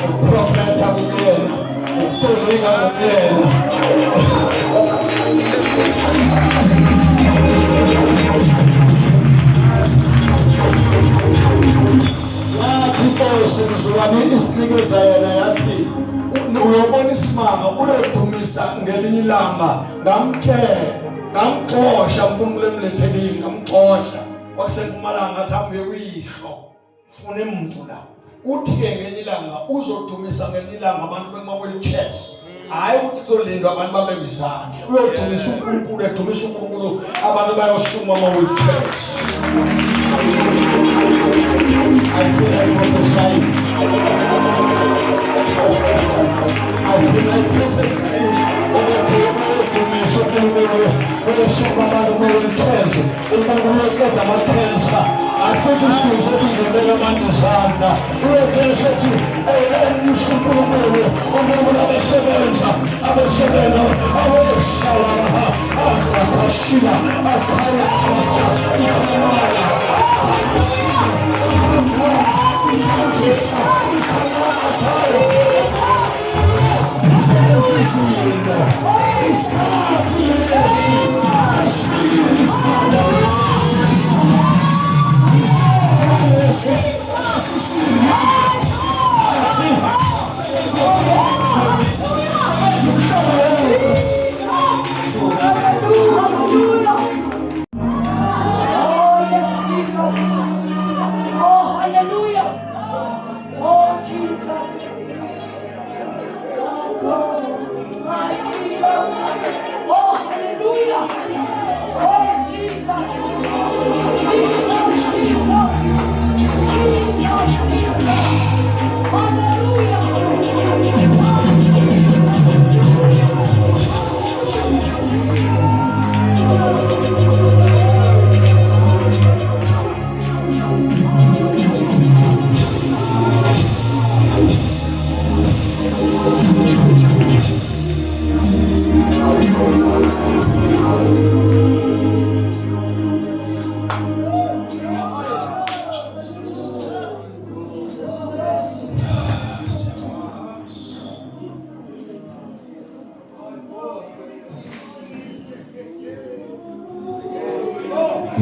uprofeta kuyena ukutoleka kuyena Inkosi isinikeza yena yathi uyobona isimanga uyodumisa ngelinye ilanga ngamxosha uNkulunkulu emlethelini ngamxosha waseMpumalanga athi hambe uyihlo ufuna emvula uthi-ke ngelinye ilanga uzodumisa ngelinye ilanga abantu bema-wheelchairs hayi ukuthi uzolindwa abantu babe izandla uyodumisa uNkulunkulu edumisa uNkulunkulu abantu bayosukuma ama-wheelchairs I feel like prophesying. I feel like prophesying.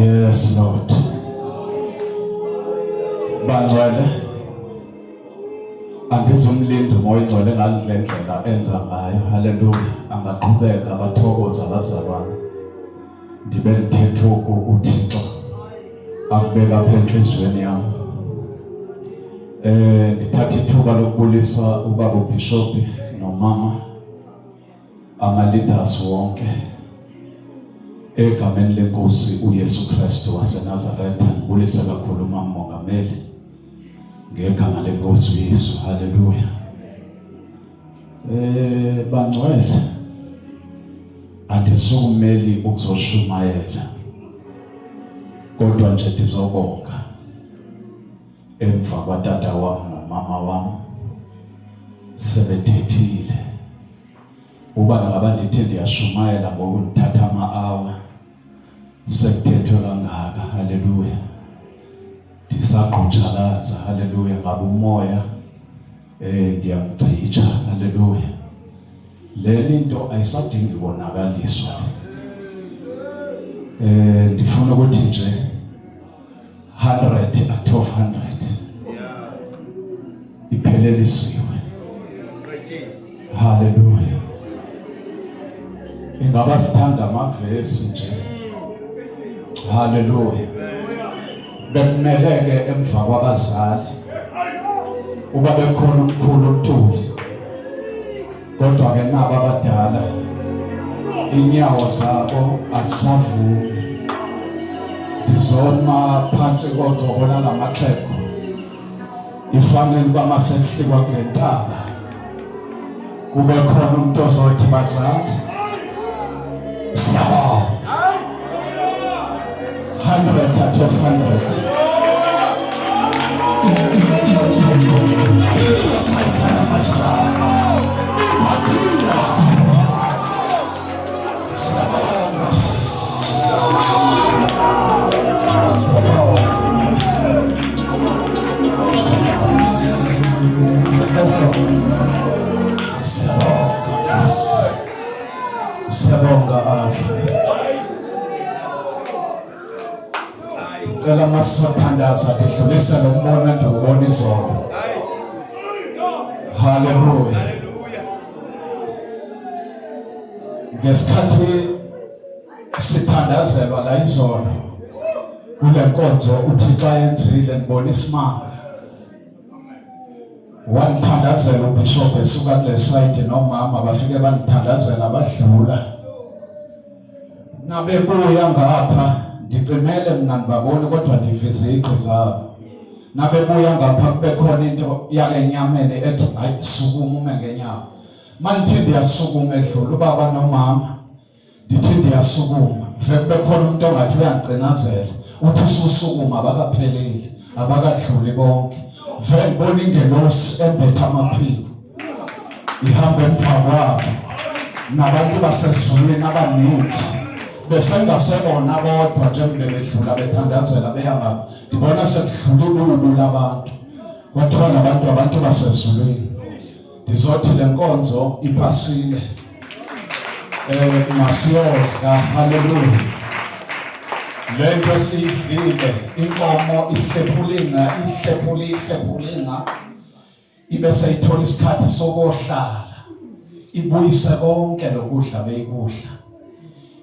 Yes, Lord. Bangcwele angizumlindi umoya ingcwele ngalendlela ndlela enza ngayo. Hallelujah. Angaqhubeka abathokoza abazalwane. Ndibe ndithethe uThixo akubeka apha enhlizweni yami. Ndithatha ithuba lokubulisa ubaba uBishop nomama ama-leaders wonke egameni lenkosi uYesu Kristu waseNazaretha. Ngibulise kakhulu uMongameli ngegama lenkosi uYesu. Haleluya. Bangcwele, andisukumeli ukuzoshumayela, kodwa nje ndizobonga emva kwatata wami nomama wami sebethethile. Uba ngaba ndithi ndiyashumayela ngokundithatha ama-hour sekuthethwe kangaka. Haleluya. Ndisaqhutshalaza. Haleluya. Ngabe umoya ndiyamgcitsha. Haleluya. Le nto ayisadingi bonakaliswa. Ndifuna ukuthi nje 100 out of 100 iphelelisiwe. Haleluya. Ingaba sithanda amavesi nje. Haleluya. Bekumele-ke emva kwabazali uba bekhona umkhulu uTuli, kodwa-ke nabo abadala inyawo zabo azisavumi. Ndizoma phansi kodwa bona lamaxhego ifanele uba masekuhlikwa kule ntaba kube khona umuntu ozothi bazali siyabonga 100 out of 100. Siyabonga afu. Cela masithandaza didlulisa lo mbono endiwubona izolo. Haleluya. Ngesikhathi sithandazelwa la izolo kule nkonzo uThixo ayenzile, ngibona isimanga. Wangithandazela uBishop esuka kule side nomama bafike banithandazela badlula. Nabebuya ngapha ndicimele mina ngibabone kodwa ndivize iqho zabo. Nabebuya ngapha kube khona into yale nyameni ethi hayi sukuma ume ngenyawo. Manthi ndiyasukuma edlula ubaba nomama ndithi ndiyasukuma. Vele kube khona umuntu ongathi uyangcinazela uthi ususukuma abakapheleli abakadluli bonke. Vele ngibona ingelosi embetha amaphiko ihamba emva kwabo nabantu basezulwini abaningi besengasebona bodwa njengoba bedlula bethandazela behamba. Ndibona sekudlula ububi labantu kwathiwa abantu basezulwini. Ndizothi le nkonzo ipasile masiyodla. Haleluya. Le nto siyidlile inkomo ihlephulinga ibe seyithola isikhathi sokohlala ibuyise konke lokudla beyikudla.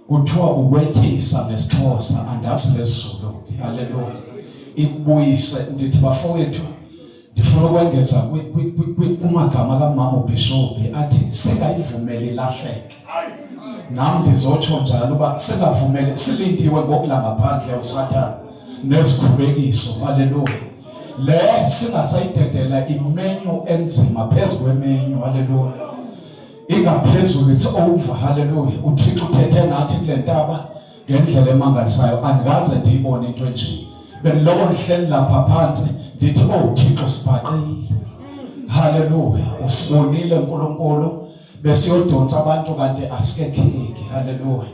Kuthiwa ukwetyisa nesiXhosa andazi ngesiZulu. Haleluya. Ikubuyise. Ndithi bafowethu ndifuna ukwengeza kumagama kaMama uBishop athi singayivumeli lahleke. Nami ndizotsho njalo uba singavumeli silindiwe ngokula ngaphandle uSathane nezikhubekiso. Haleluya. Le singasayidedela imenyu enzima phezu kwemenyu. Haleluya. Ingaphezulu it's over. Haleluya. uThixo uthethe ngathi kule ntaba ngendlela emangalisayo. Andikaze ndiyibone into nje. Beniloko nihleli lapha phansi ndithi uThixo sibhaqile. Haleluya. Usibonile uNkulunkulu besiyodonsa abantu kanti asikekheki. Haleluya.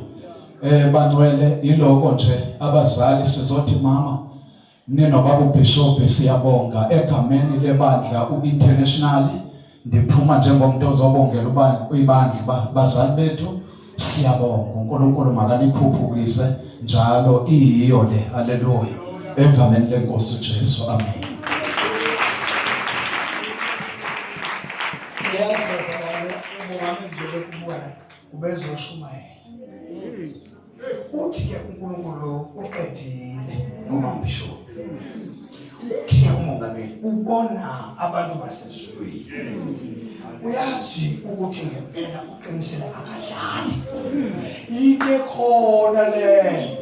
Bangcwele iloko nje abazali sizothi mama nina baba uBishop siyabonga egameni lebandla uInternational. Ndiphuma njengomuntu ozobongela ibandla bazali bethu. Siyabonga uNkulunkulu makanikhuphukise njalo iyiyo le. Haleluya. Egameni lenkosi uJesu. Amen.
Ubezoshumayela uthi-ke uNkulunkulu uqedile noma uBishop uthi-ke uMongameli ubona khona abantu basezulwini. Uyazi ukuthi ngempela uqinisele akadlali. Into khona le.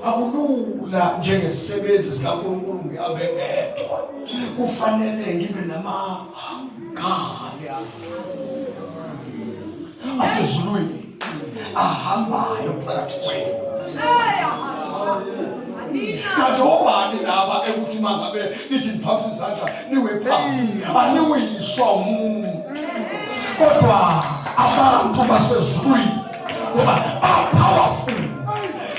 Akulula njengesisebenzi sikaNkulunkulu ngihambe ngedwa. Kufanele ngibe namagala asezulwini ahambayo phakathi kwenu. Kadobani laba ekuthi mangabe nithi niphaphisa izandla niwe phansi aniwiswa umuntu kodwa abantu basezulwini ngoba powerful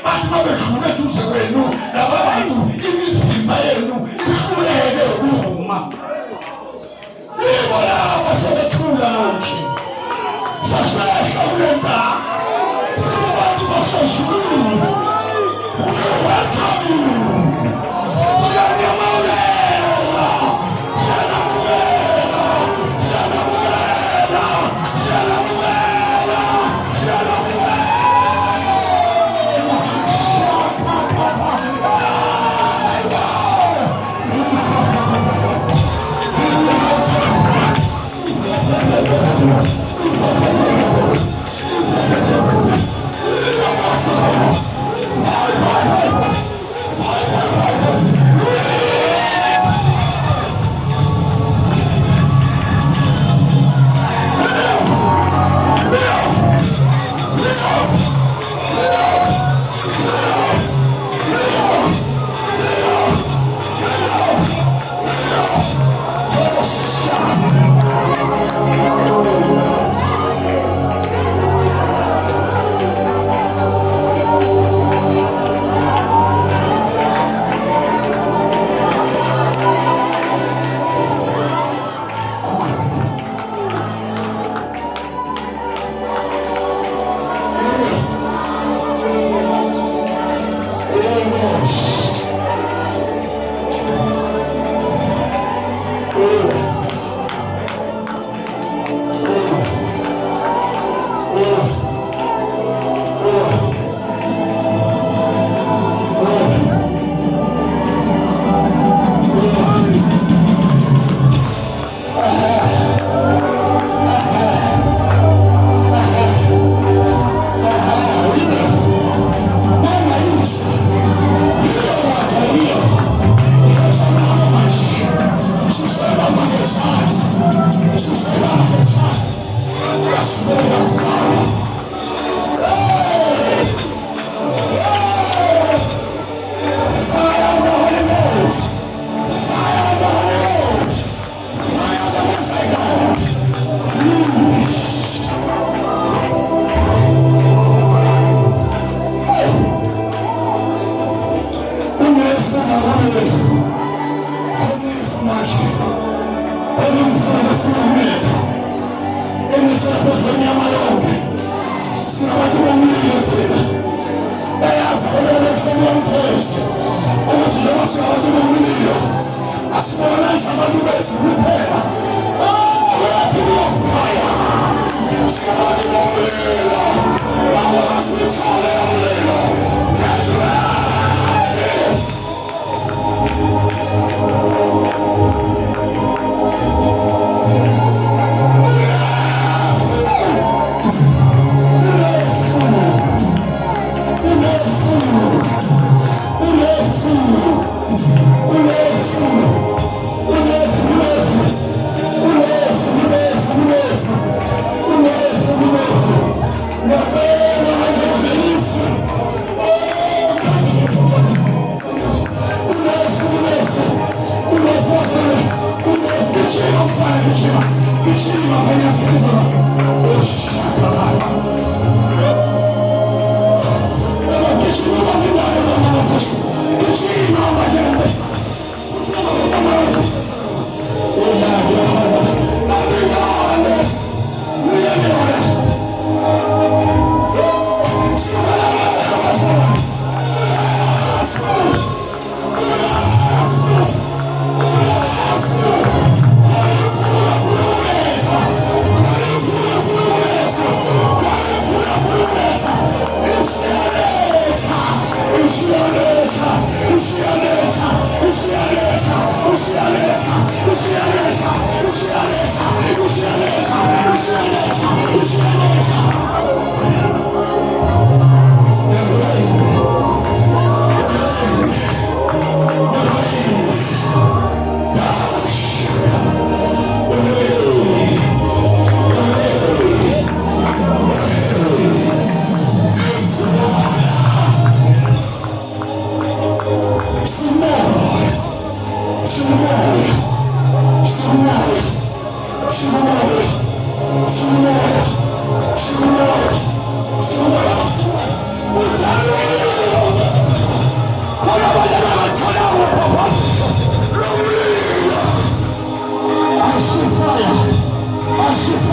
bathi babedlule eduze kwenu laba bantu imizimba yenu ihluleke uma ibona basebethula lonke sasehla ulenta sisibantu basezulwini. Welcome you.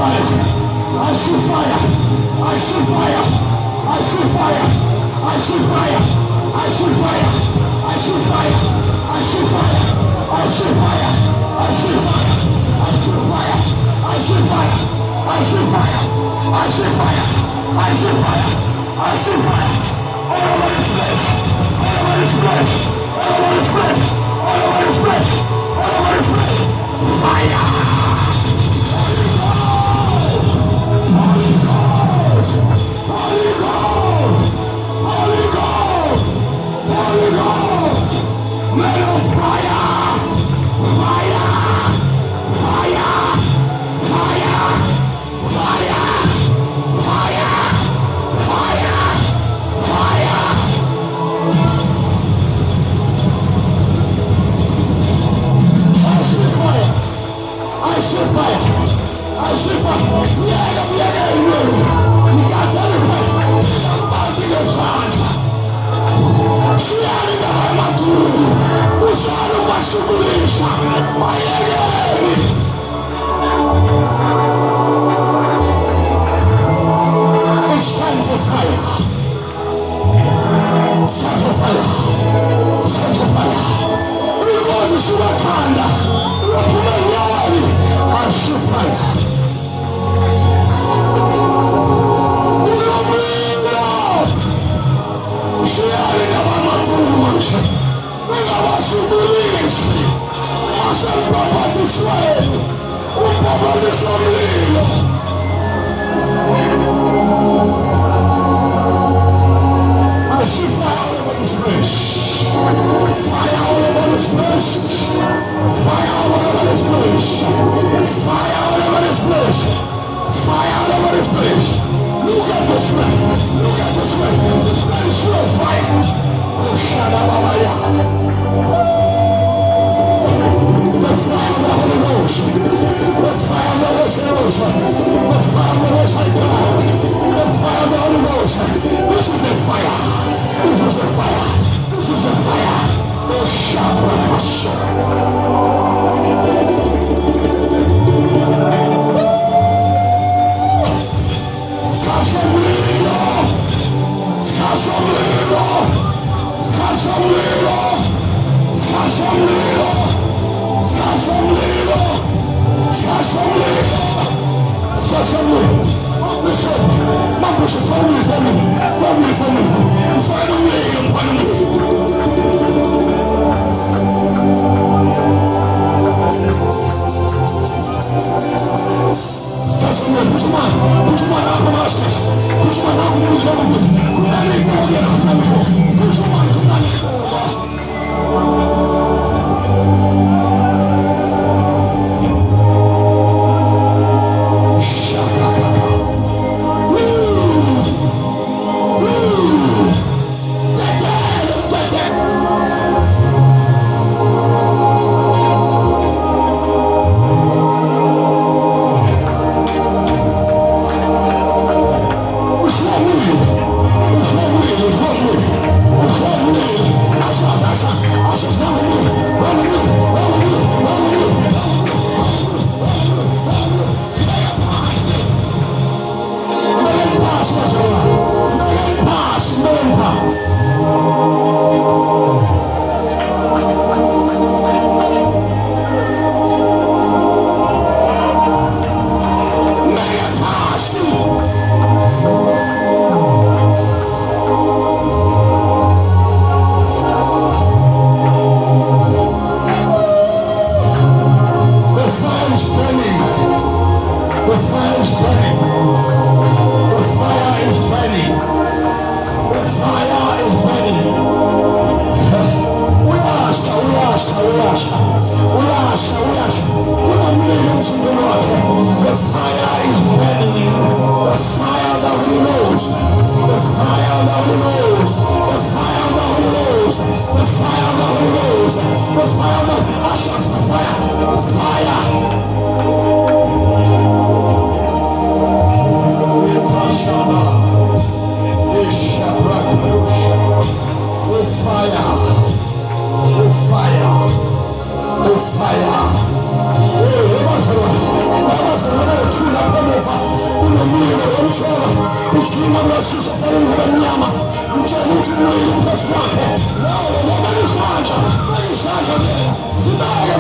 fire. I see fire. I see fire. I see fire. I see fire. I see fire. I see fire. I see fire. I see fire. I see fire. I see fire. I see fire. I see fire. I see fire. I see fire. I see fire. All over this place. All over this place. All over this place. All over this place. All over this place. Fire. Holy Ghost. Holy Ghost. Holy Ghost. Holy Ghost. Men of fire. Fire. Fire. Fire. Fire. Fire. Fire. Fire. I see fire. I see fire. I see fire. Siani na maturu. Usano masukulisha. Mayegeni. It's time for fire. It's time for fire. It's time for fire. Because it's Wakanda. Wakumanyawari. I see fire. Siani na maturu. Ningawasubirishi. Asampapatiswe. Upapatiswa mlilo. I see fire all over this place. Fire all over this place. Fire all over this place. Fire all over this place. Fire all over this place. Look at this way. Look at this way. This place is full of fire. Oh, Shadababaya. The fire of the Holy Ghost. The fire of the Holy Ghost. The fire of the Holy Ghost. The fire of the Holy Ghost. This is the fire. This is the fire. This is the fire. The Shabbat. Scasomlilo. Scasomlilo. Scasomlilo. Scasomlilo. Scasomlilo. Scasomlilo. Scasomlilo. Listen, Mambo should follow me. Follow me. Follow me. Follow me. Follow me. Scasomlilo. Put your mind out of my space. Put your mind out of my space. Put your mind out of my space. Put your mind out of my space.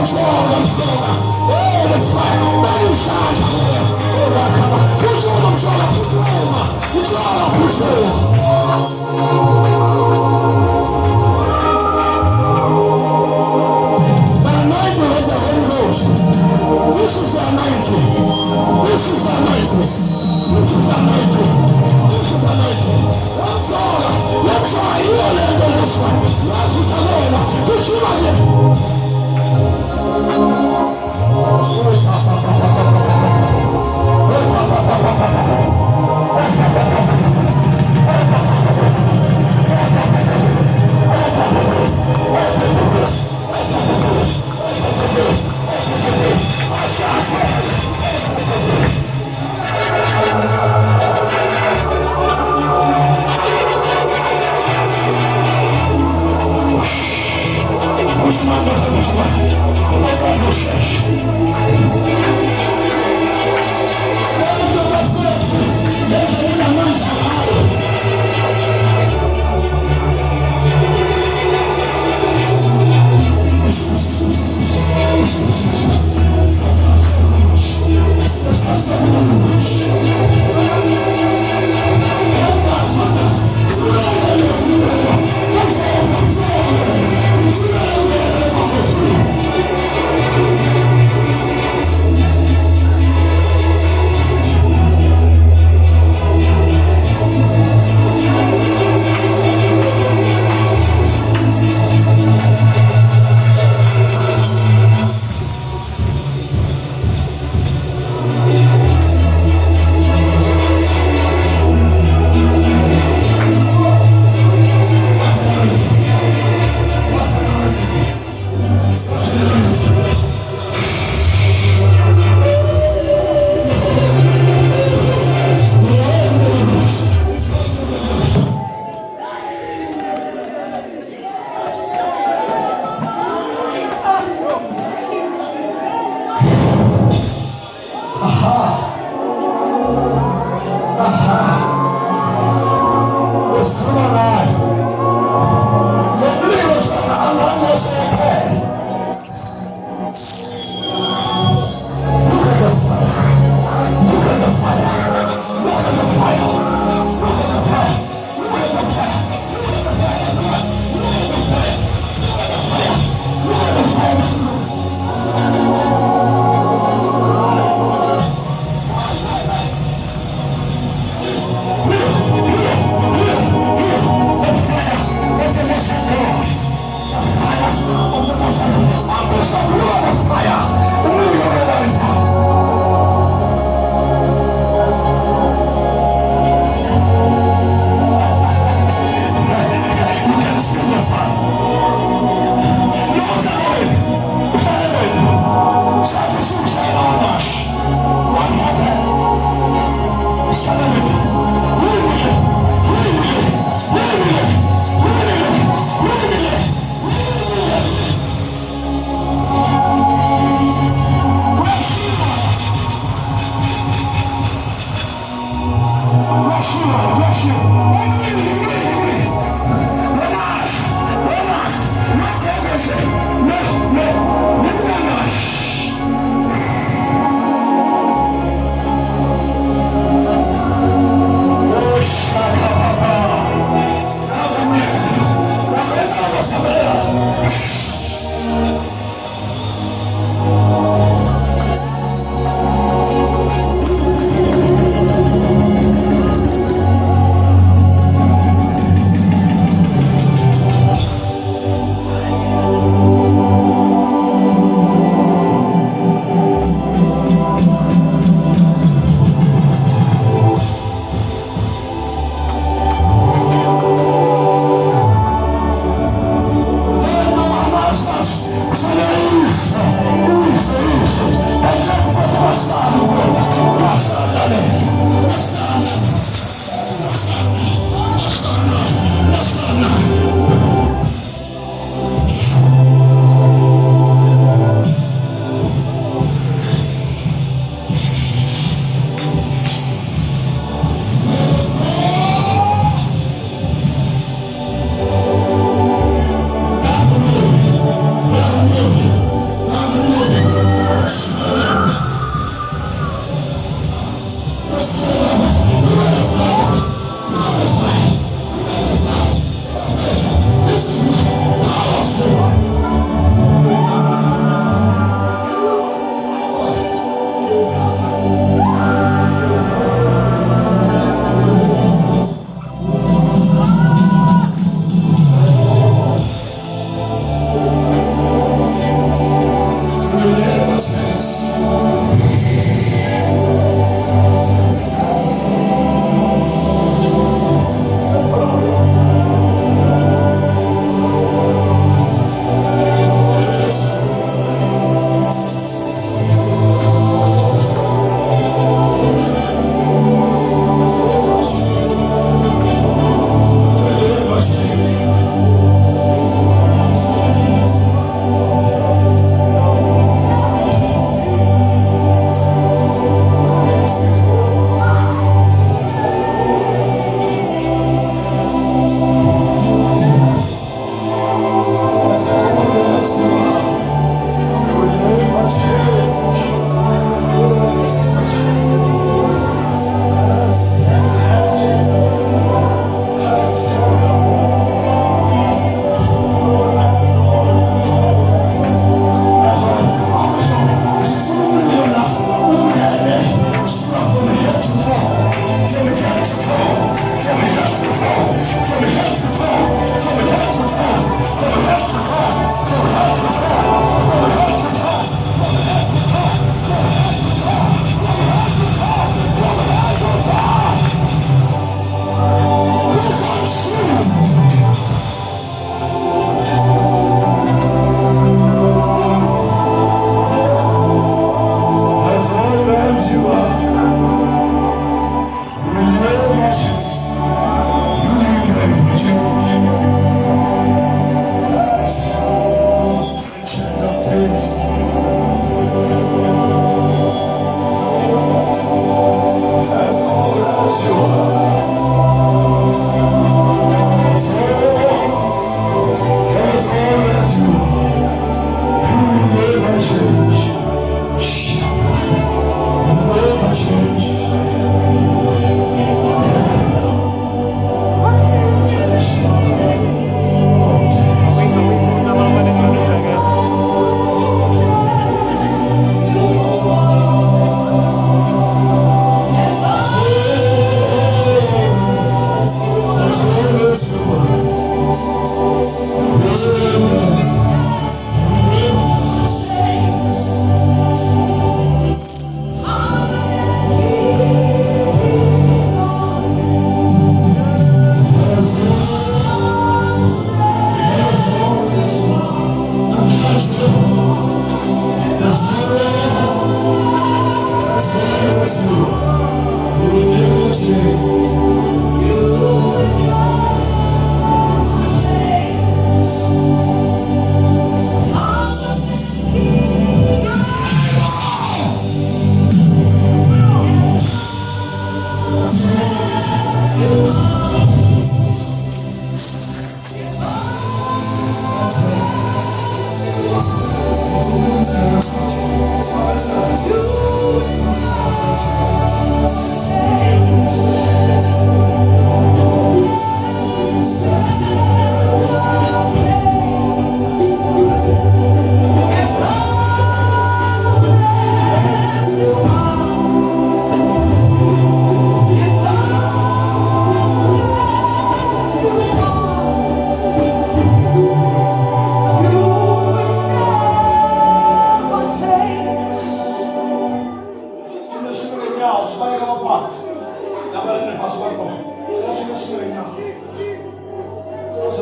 Let's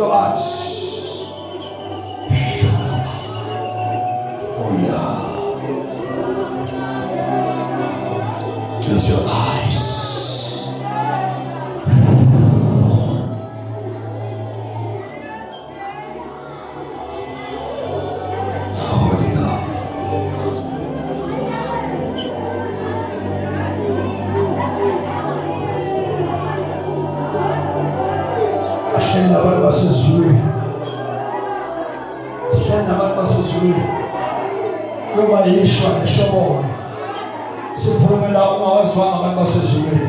your eyes. Oh yeah. Close your eyes. Holy God. Ashenda abantu basezulwini. Ashenda abantu basezulwini. Kuba yishwa neshobolo. Siphumela ungawazwanga abantu basezulwini.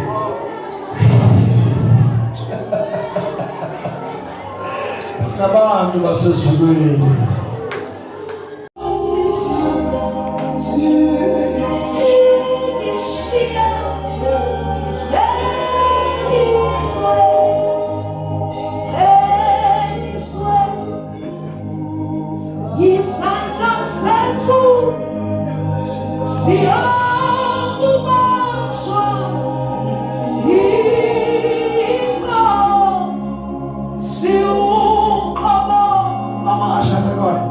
Sinabantu basezulwini. Amasha ngakona.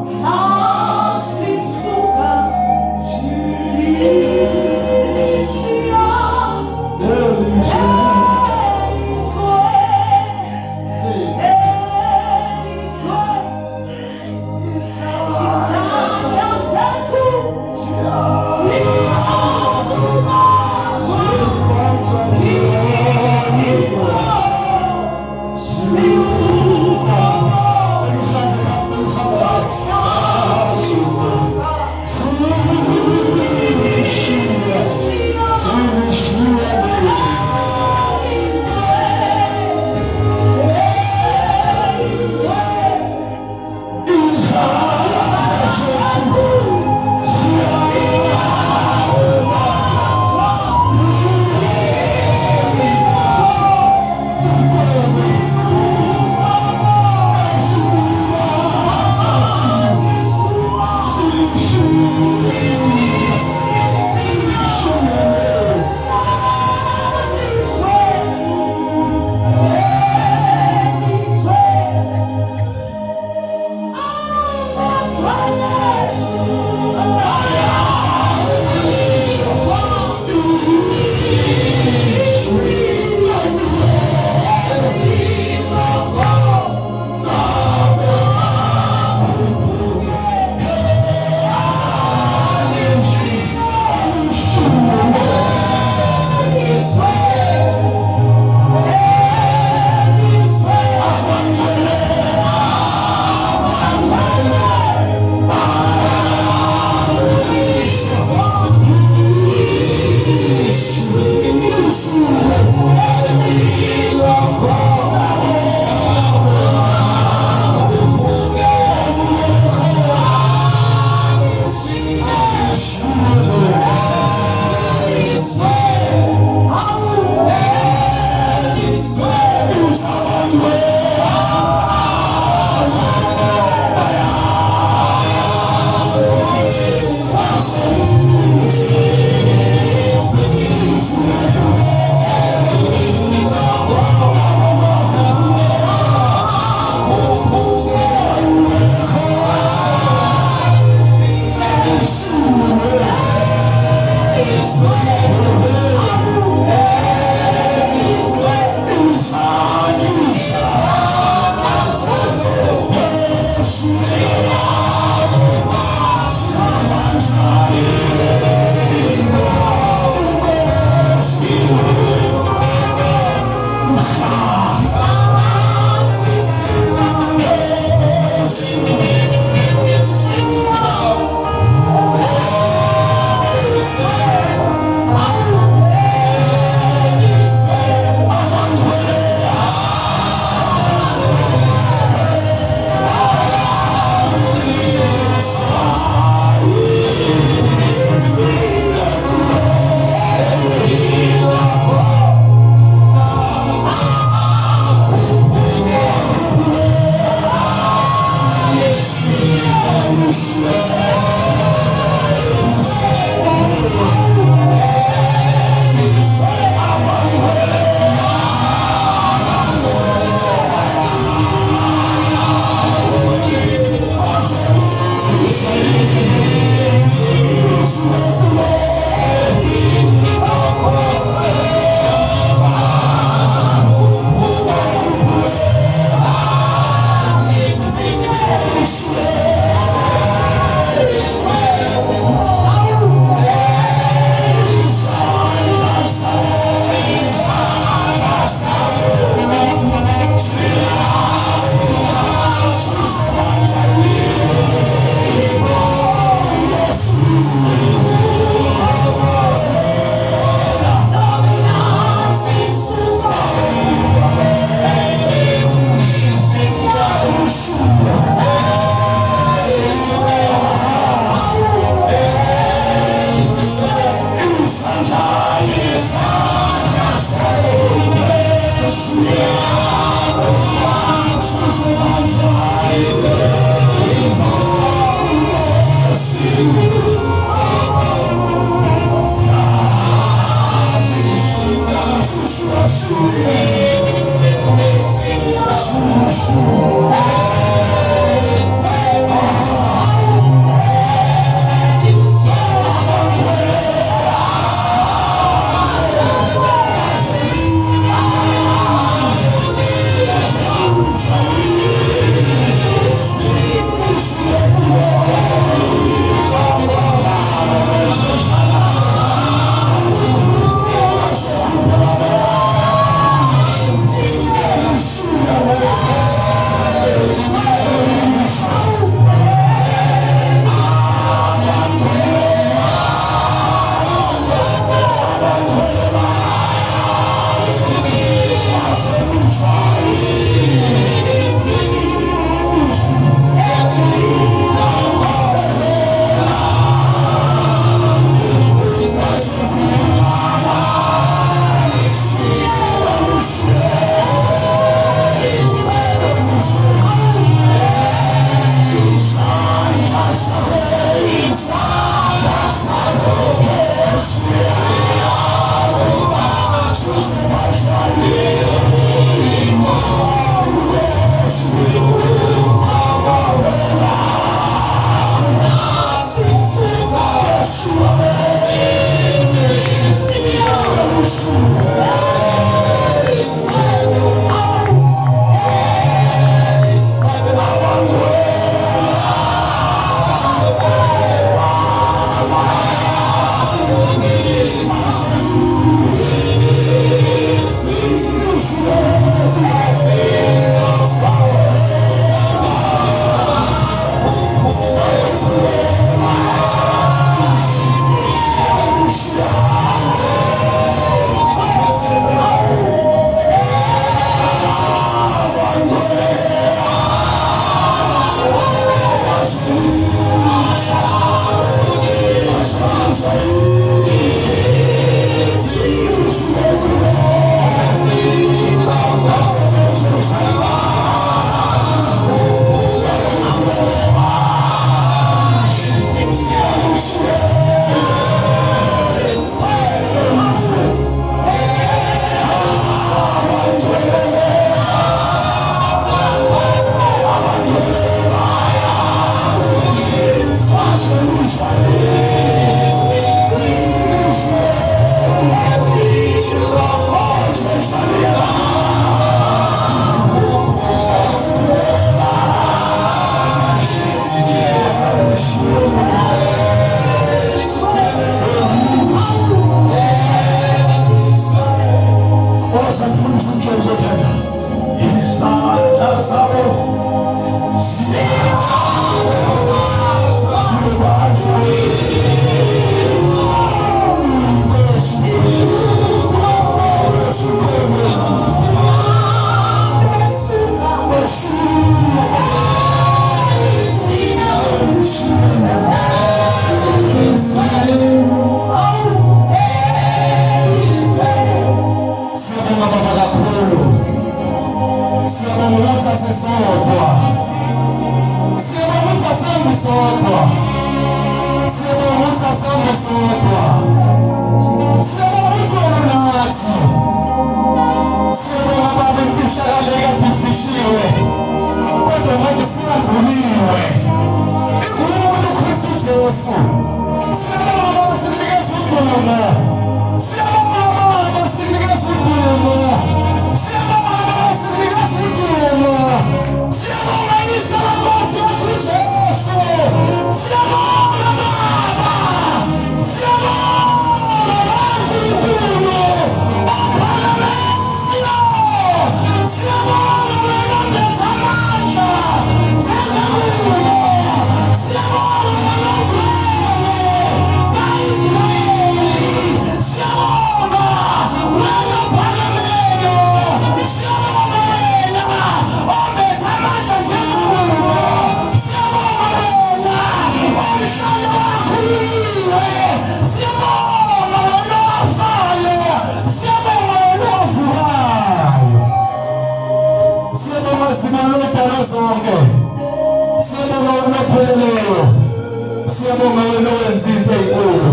Siyabonga wena owenza into ezinkulu.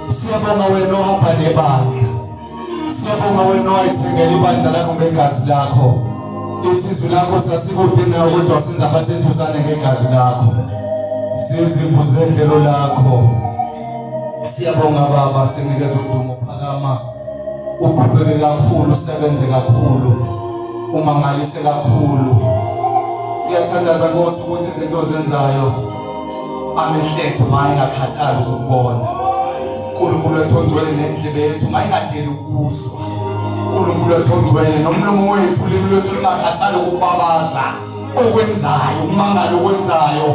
Siyabonga wena ohamba nebandla. Siyabonga wena owayithengela ibandla lakho ngegazi lakho.
isizwe lakho sasikudinga kodwa senza abasentuzane ngegazi lakho. Sizimvu zendlelo lakho. Siyabonga Baba, sinikeza udumo phakama. Uqhubeke kakhulu, usebenze kakhulu, umangalise kakhulu. Ngiyathandaza Nkosi ukuthi izinto ozenzayo amehlethu mayingakhathali ukubona. uNkulunkulu wethu ongcwele nendlebe yethu mayingadeli ukuzwa. uNkulunkulu wethu ongcwele nomlomo wethu ulimi lwethu lingakhathali ukubabaza okwenzayo, umangalo okwenzayo.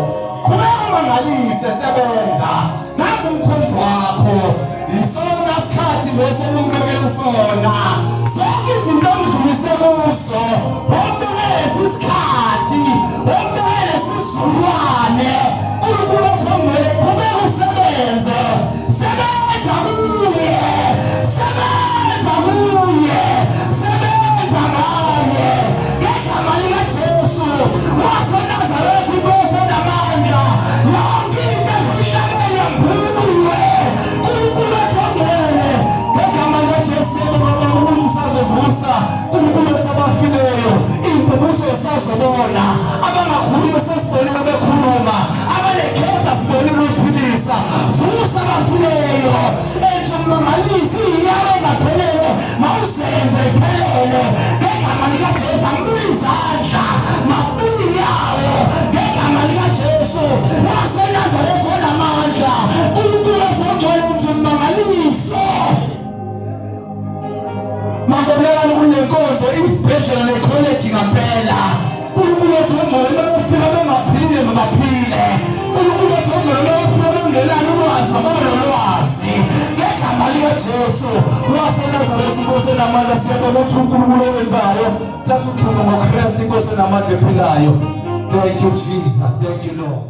Qhubeka umangalise, sebenza. Nangu umkhonto wakho, isona sikhathi bese umbekele sona. Sonke izinto omdlulise kuzo, ombekele isikhathi, ombekele isizukulwane. uNkulunkulu wethu ongcwele, qhubeka usebenze. Sebenza kuye, sebenza kuye, sebenza ngaye. Ngegama likaJesu waseNazaretha, Inkosi enamandla, yonke into efihlakele yambulwe. uNkulunkulu wethu ongcwele, ngegama likaJesu ukuthi usazovusa. uNkulunkulu wethu abafileyo, impubuzo esazobona, abangakhuluma sesibonile bekhuluma, abanekhetha sibonile uyiphilisa. Vusa abafileyo, enze umangalisi iyawo engaphelele, mawusenze iphelele. Ngegama likaJesu ambili izandla, mabili inyawo. Ngegama likaJesu waseNazaretha onamandla, uNkulunkulu wethu ongcwele, enze umangaliso. Mabonakala kunenkonzo isibhedlela nekholeji ngampela. uNkulunkulu wethu ongcwele, mabefika bengaphile mabaphile. uNkulunkulu wethu ongcwele, mabefika bengelani ulwazi mababe nolwazi. Ngegama likaJesu waseNazaretha, Inkosi enamandla, siyabonga ukuthi uNkulunkulu owenzayo. Thatha udumo ngoKristu, Inkosi enamandla ephilayo. Thank you Jesus, thank you Lord.